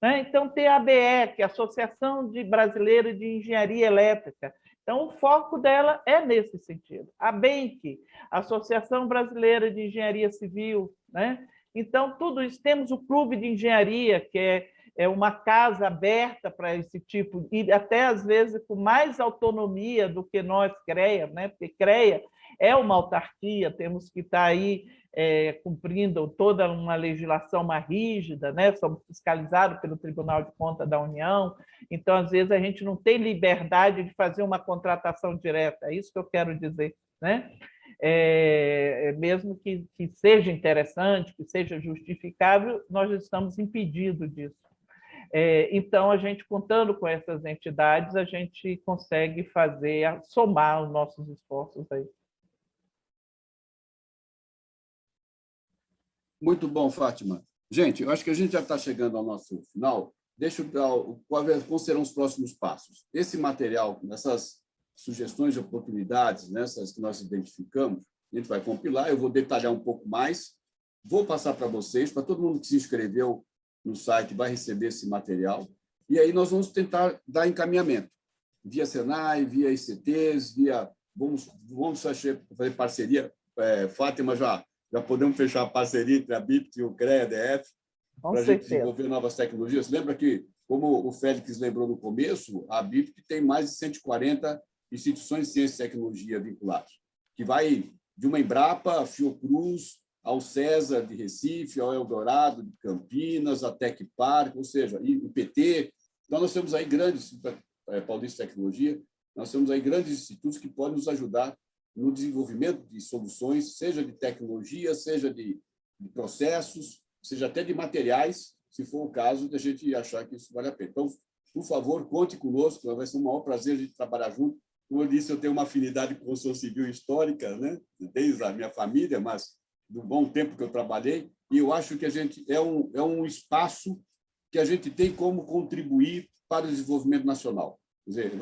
né? Então, tem a ABE, que é a Associação Brasileira de Engenharia Elétrica. Então, o foco dela é nesse sentido. A ABENC, Associação Brasileira de Engenharia Civil, né? Então, tudo isso. Temos o Clube de Engenharia, que é uma casa aberta para esse tipo, e até às vezes com mais autonomia do que nós, CREA, né? Porque CREA é uma autarquia, temos que estar aí cumprindo toda uma legislação mais rígida, né? Somos fiscalizados pelo Tribunal de Contas da União, então, às vezes, a gente não tem liberdade de fazer uma contratação direta, é isso que eu quero dizer, né? Mesmo que seja interessante, que seja justificável, nós estamos impedidos disso. Então, a gente, contando com essas entidades, a gente consegue somar os nossos esforços aí. Muito bom, Fátima. Gente, eu acho que a gente já está chegando ao nosso final. Deixa eu dar quais serão os próximos passos. Esse material, essas sugestões de oportunidades, nessas que nós identificamos, a gente vai compilar, eu vou detalhar um pouco mais, vou passar para vocês, para todo mundo que se inscreveu no site vai receber esse material, e aí nós vamos tentar dar encaminhamento, via Senai, via ICTs, vamos fazer parceria, Fátima, já podemos fechar a parceria entre a BIPT e o CREA-DF, para a gente desenvolver novas tecnologias. Lembra que, como o Félix lembrou no começo, a BIPT tem mais de 140 instituições de ciência e tecnologia vinculadas, que vai de uma Embrapa, a Fiocruz, ao César de Recife, ao Eldorado de Campinas, a Tecpark, ou seja, IPT. Então, nós temos aí grandes, Paulista Tecnologia, nós temos aí grandes institutos que podem nos ajudar no desenvolvimento de soluções, seja de tecnologia, seja de processos, seja até de materiais, se for o caso de a gente achar que isso vale a pena. Então, por favor, conte conosco, vai ser um maior prazer a gente trabalhar junto. Como eu disse, eu tenho uma afinidade com construção civil histórica, né? Desde a minha família, mas do bom tempo que eu trabalhei, e eu acho que a gente é um espaço que a gente tem como contribuir para o desenvolvimento nacional. Quer dizer,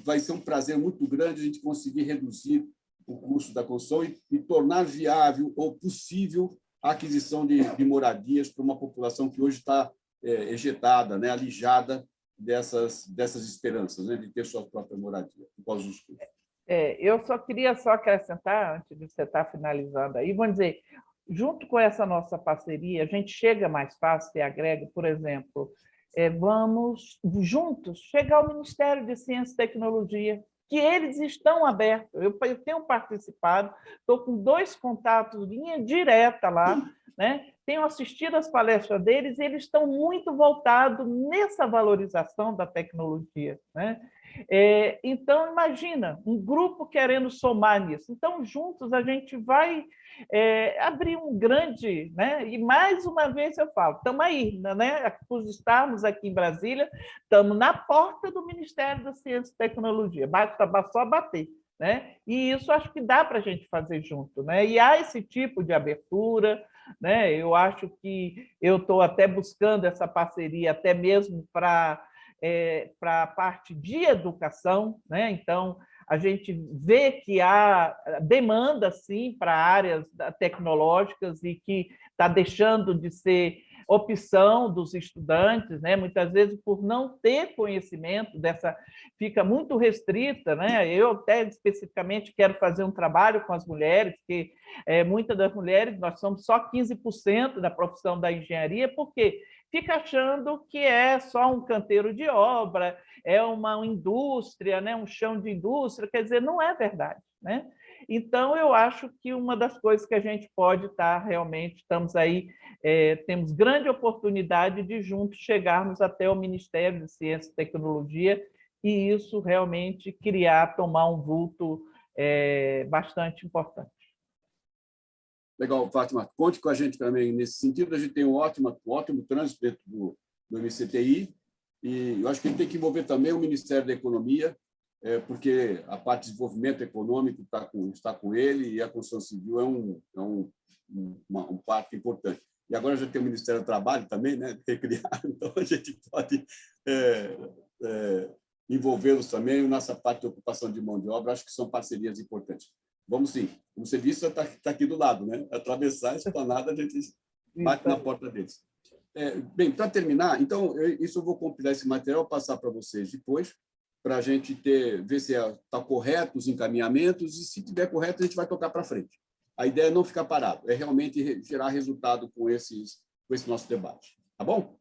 vai ser um prazer muito grande a gente conseguir reduzir o custo da construção e tornar viável ou possível a aquisição de moradias para uma população que hoje está ejetada, né, alijada dessas esperanças, né, de ter sua própria moradia, por causa dos custos. Eu só queria acrescentar, antes de você estar finalizando aí, vamos dizer, junto com essa nossa parceria, a gente chega mais fácil e agrega, por exemplo, vamos juntos chegar ao Ministério de Ciência e Tecnologia, que eles estão abertos. Eu tenho participado, estou com 2 contatos, linha direta lá, né? Tenho assistido às palestras deles, e eles estão muito voltados nessa valorização da tecnologia, né? Então, imagina, um grupo querendo somar nisso. Então, juntos, a gente vai abrir um grande... Né? E, mais uma vez, eu falo, estamos aí, né? Por estarmos aqui em Brasília, estamos na porta do Ministério da Ciência e Tecnologia, basta só bater. Né? E isso acho que dá para a gente fazer junto. Né? E há esse tipo de abertura, né? Eu acho que eu estou até buscando essa parceria, até mesmo para para a parte de educação, né? Então, a gente vê que há demanda, sim, para áreas tecnológicas e que está deixando de ser opção dos estudantes, né? Muitas vezes por não ter conhecimento dessa, fica muito restrita, né? Eu até especificamente quero fazer um trabalho com as mulheres, que muitas das mulheres, nós somos só 15% da profissão da engenharia, porque fica achando que é só um canteiro de obra, é uma indústria, né? Um chão de indústria, quer dizer, não é verdade, né? Então, eu acho que uma das coisas que a gente pode estar realmente, estamos aí, temos grande oportunidade de juntos chegarmos até o Ministério de Ciência e Tecnologia e isso realmente tomar um vulto bastante importante. Legal, Fátima. Conte com a gente também nesse sentido. A gente tem um ótimo trânsito dentro do MCTI e eu acho que ele tem que envolver também o Ministério da Economia, porque a parte de desenvolvimento econômico está com ele e a construção civil é um parte importante. E agora já tem o Ministério do Trabalho também, né, recriado, então a gente pode envolvê-los também nessa parte de ocupação de mão de obra. Acho que são parcerias importantes. Vamos sim, como você disse, está aqui do lado, né? Atravessar a esplanada, a gente bate na porta deles. Bem, para terminar, então, eu vou compilar esse material, passar para vocês depois, para a gente ver se está correto os encaminhamentos e, se estiver correto, a gente vai tocar para frente. A ideia é não ficar parado, é realmente gerar resultado com esse nosso debate. Tá bom?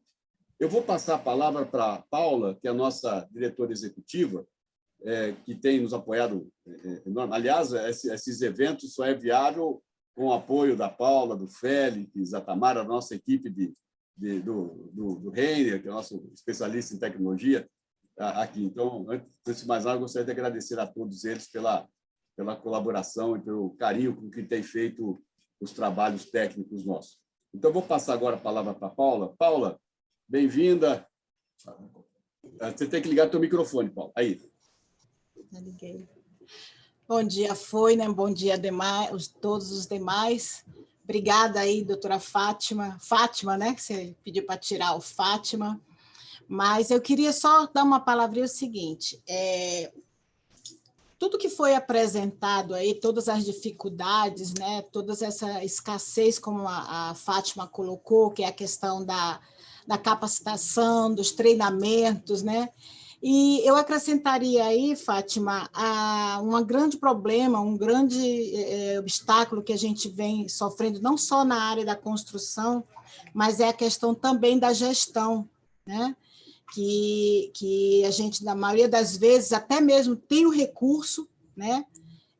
Eu vou passar a palavra para a Paula, que é a nossa diretora executiva, que tem nos apoiado. Aliás, esses eventos só é viável com o apoio da Paula, do Félix, da Tamara, da nossa equipe do Reiner, que é nosso especialista em tecnologia, aqui. Então, antes de mais nada, eu gostaria de agradecer a todos eles pela colaboração e pelo carinho com que tem feito os trabalhos técnicos nossos. Então, vou passar agora a palavra para a Paula. Paula, bem-vinda. Você tem que ligar o seu microfone, Paula. Aí. Já liguei. Bom dia, né? Bom dia, todos os demais. Obrigada aí, doutora Fátima. Fátima, né? Que você pediu para tirar o Fátima. Mas eu queria só dar uma palavrinha o seguinte. Tudo que foi apresentado aí, todas as dificuldades, né? Toda essa escassez, como a Fátima colocou, que é a questão da capacitação, dos treinamentos, né? E eu acrescentaria aí, Fátima, um grande problema, um grande obstáculo que a gente vem sofrendo, não só na área da construção, mas é a questão também da gestão, né? Que a gente, na maioria das vezes, até mesmo tem o recurso, né?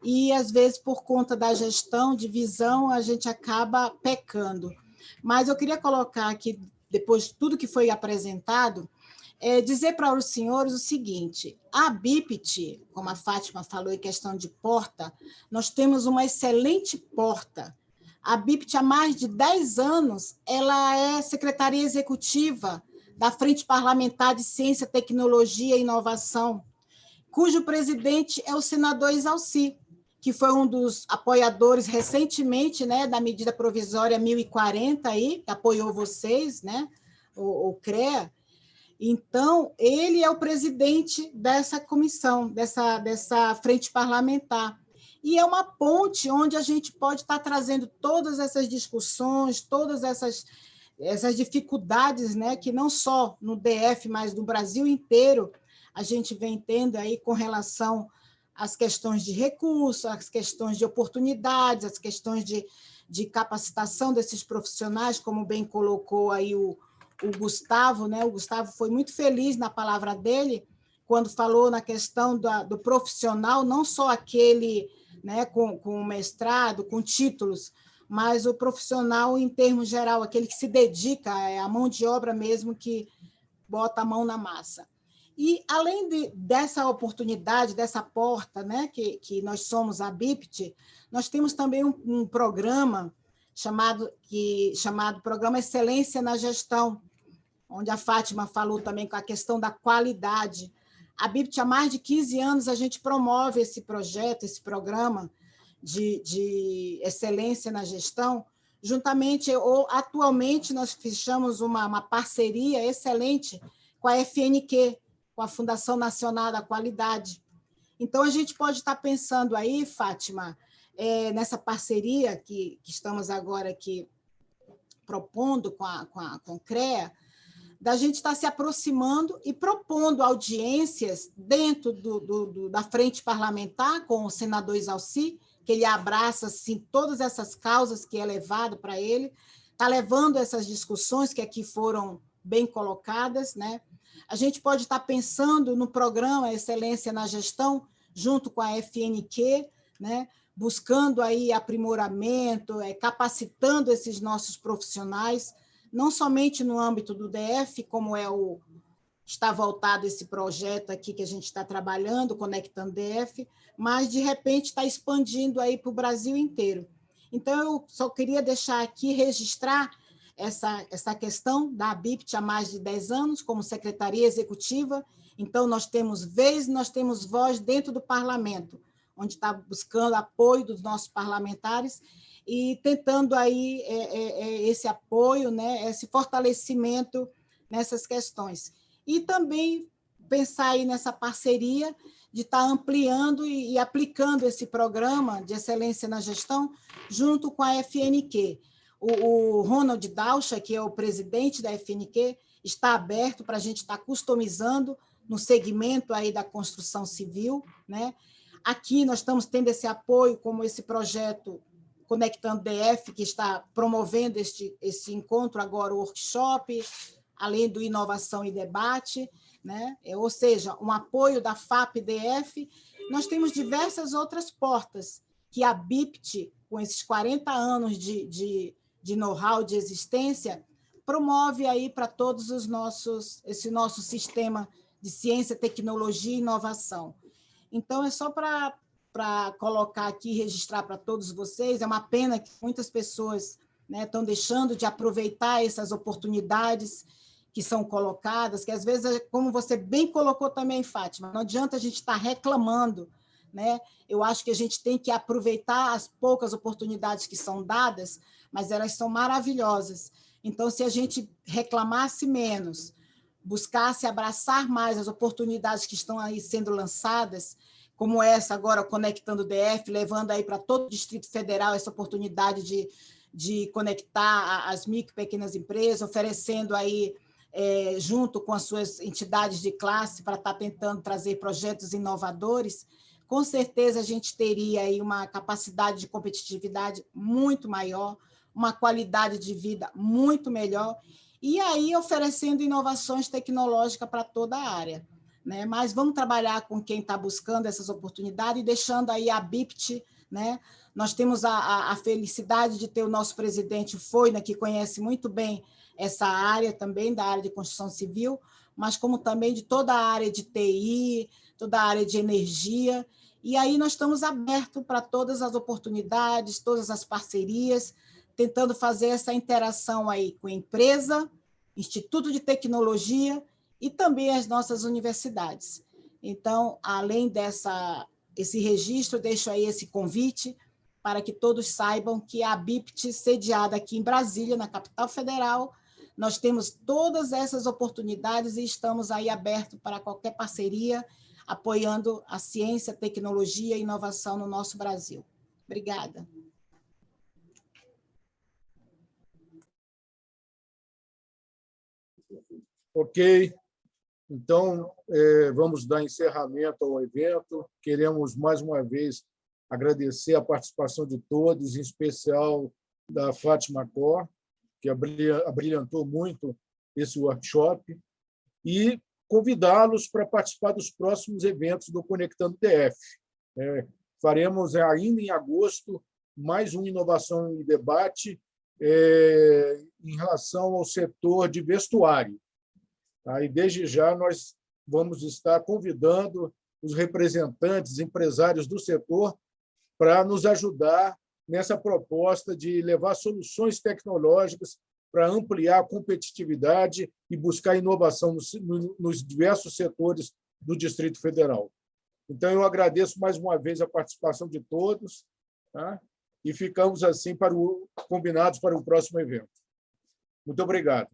E, às vezes, por conta da gestão, de visão, a gente acaba pecando. Mas eu queria colocar aqui, depois de tudo que foi apresentado, dizer para os senhores o seguinte: a BIPT, como a Fátima falou em questão de porta, nós temos uma excelente porta. A BIPT, há mais de 10 anos, ela é secretaria executiva da Frente Parlamentar de Ciência, Tecnologia e Inovação, cujo presidente é o senador Exalci, que foi um dos apoiadores recentemente, né, da medida provisória 1040, aí, que apoiou vocês, né, o CREA. Então, ele é o presidente dessa comissão, dessa frente parlamentar. E é uma ponte onde a gente pode estar trazendo todas essas discussões, todas essas dificuldades, né, que não só no DF, mas no Brasil inteiro, a gente vem tendo aí com relação às questões de recursos, às questões de oportunidades, às questões de capacitação desses profissionais, como bem colocou aí o Gustavo, né? O Gustavo foi muito feliz na palavra dele, quando falou na questão do profissional, não só aquele, né, com mestrado, com títulos, mas o profissional em termos geral, aquele que se dedica, a mão de obra mesmo, que bota a mão na massa. E, além dessa oportunidade, dessa porta, né, que nós somos a BIPT, nós temos também um programa chamado Programa Excelência na Gestão, onde a Fátima falou também com a questão da qualidade. A BIPT, há mais de 15 anos, a gente promove esse projeto, esse programa de excelência na gestão, atualmente nós fechamos uma parceria excelente com a FNQ, com a Fundação Nacional da Qualidade. Então, a gente pode estar pensando aí, Fátima, nessa parceria que estamos agora aqui propondo com o CREA, da gente estar se aproximando e propondo audiências dentro da frente parlamentar, com o senador Isalci, que ele abraça assim, todas essas causas que é levado para ele, está levando essas discussões que aqui foram bem colocadas, né? A gente pode estar pensando no programa Excelência na Gestão, junto com a FNQ, né? Buscando aí aprimoramento, capacitando esses nossos profissionais, não somente no âmbito do DF, como está voltado esse projeto aqui que a gente está trabalhando, Conectando DF, mas, de repente, está expandindo aí para o Brasil inteiro. Então, eu só queria deixar aqui, registrar essa questão da ABIPT há mais de 10 anos, como secretaria executiva. Então, nós temos vez, nós temos voz dentro do parlamento, onde está buscando apoio dos nossos parlamentares e tentando aí esse apoio, né, esse fortalecimento nessas questões. E também pensar aí nessa parceria de estar ampliando e aplicando esse programa de excelência na gestão junto com a FNQ. O Ronald Daucha, que é o presidente da FNQ, está aberto para a gente estar customizando no segmento aí da construção civil, né? Aqui nós estamos tendo esse apoio, como esse projeto Conectando DF, que está promovendo esse encontro agora, o workshop, além do Inovação e Debate, né? Ou seja, um apoio da FAP-DF. Nós temos diversas outras portas que a BIPT, com esses 40 anos de know-how, de existência, promove aí para todos esse nosso sistema de ciência, tecnologia e inovação. Então, é só para colocar aqui, registrar para todos vocês. É uma pena que muitas pessoas, né, estão deixando de aproveitar essas oportunidades que são colocadas, que às vezes, como você bem colocou também, Fátima, não adianta a gente estar reclamando, né? Eu acho que a gente tem que aproveitar as poucas oportunidades que são dadas, mas elas são maravilhosas. Então, se a gente reclamasse menos, buscasse abraçar mais as oportunidades que estão aí sendo lançadas, como essa agora, Conectando DF, levando aí para todo o Distrito Federal essa oportunidade de conectar as micro e pequenas empresas, oferecendo aí, junto com as suas entidades de classe, para estar tentando trazer projetos inovadores, com certeza a gente teria aí uma capacidade de competitividade muito maior, uma qualidade de vida muito melhor, e aí oferecendo inovações tecnológicas para toda a área, né? Mas vamos trabalhar com quem está buscando essas oportunidades e deixando aí a BIPT, né? Nós temos a felicidade de ter o nosso presidente Foina, que conhece muito bem essa área também, da área de construção civil, mas como também de toda a área de TI, toda a área de energia, e aí nós estamos abertos para todas as oportunidades, todas as parcerias, tentando fazer essa interação aí com a empresa, Instituto de Tecnologia e também as nossas universidades. Então, além esse registro, deixo aí esse convite para que todos saibam que a BIPT, sediada aqui em Brasília, na capital federal, nós temos todas essas oportunidades e estamos aí abertos para qualquer parceria, apoiando a ciência, tecnologia e inovação no nosso Brasil. Obrigada. Ok. Então, vamos dar encerramento ao evento. Queremos, mais uma vez, agradecer a participação de todos, em especial da Fátima Cor, que abrilhantou muito esse workshop, e convidá-los para participar dos próximos eventos do Conectando DF. Faremos, ainda em agosto, mais uma inovação e debate em relação ao setor de vestuário. E, desde já, nós vamos estar convidando os representantes, empresários do setor, para nos ajudar nessa proposta de levar soluções tecnológicas para ampliar a competitividade e buscar inovação nos diversos setores do Distrito Federal. Então, eu agradeço mais uma vez a participação de todos, tá? E ficamos assim combinados para o próximo evento. Muito obrigado.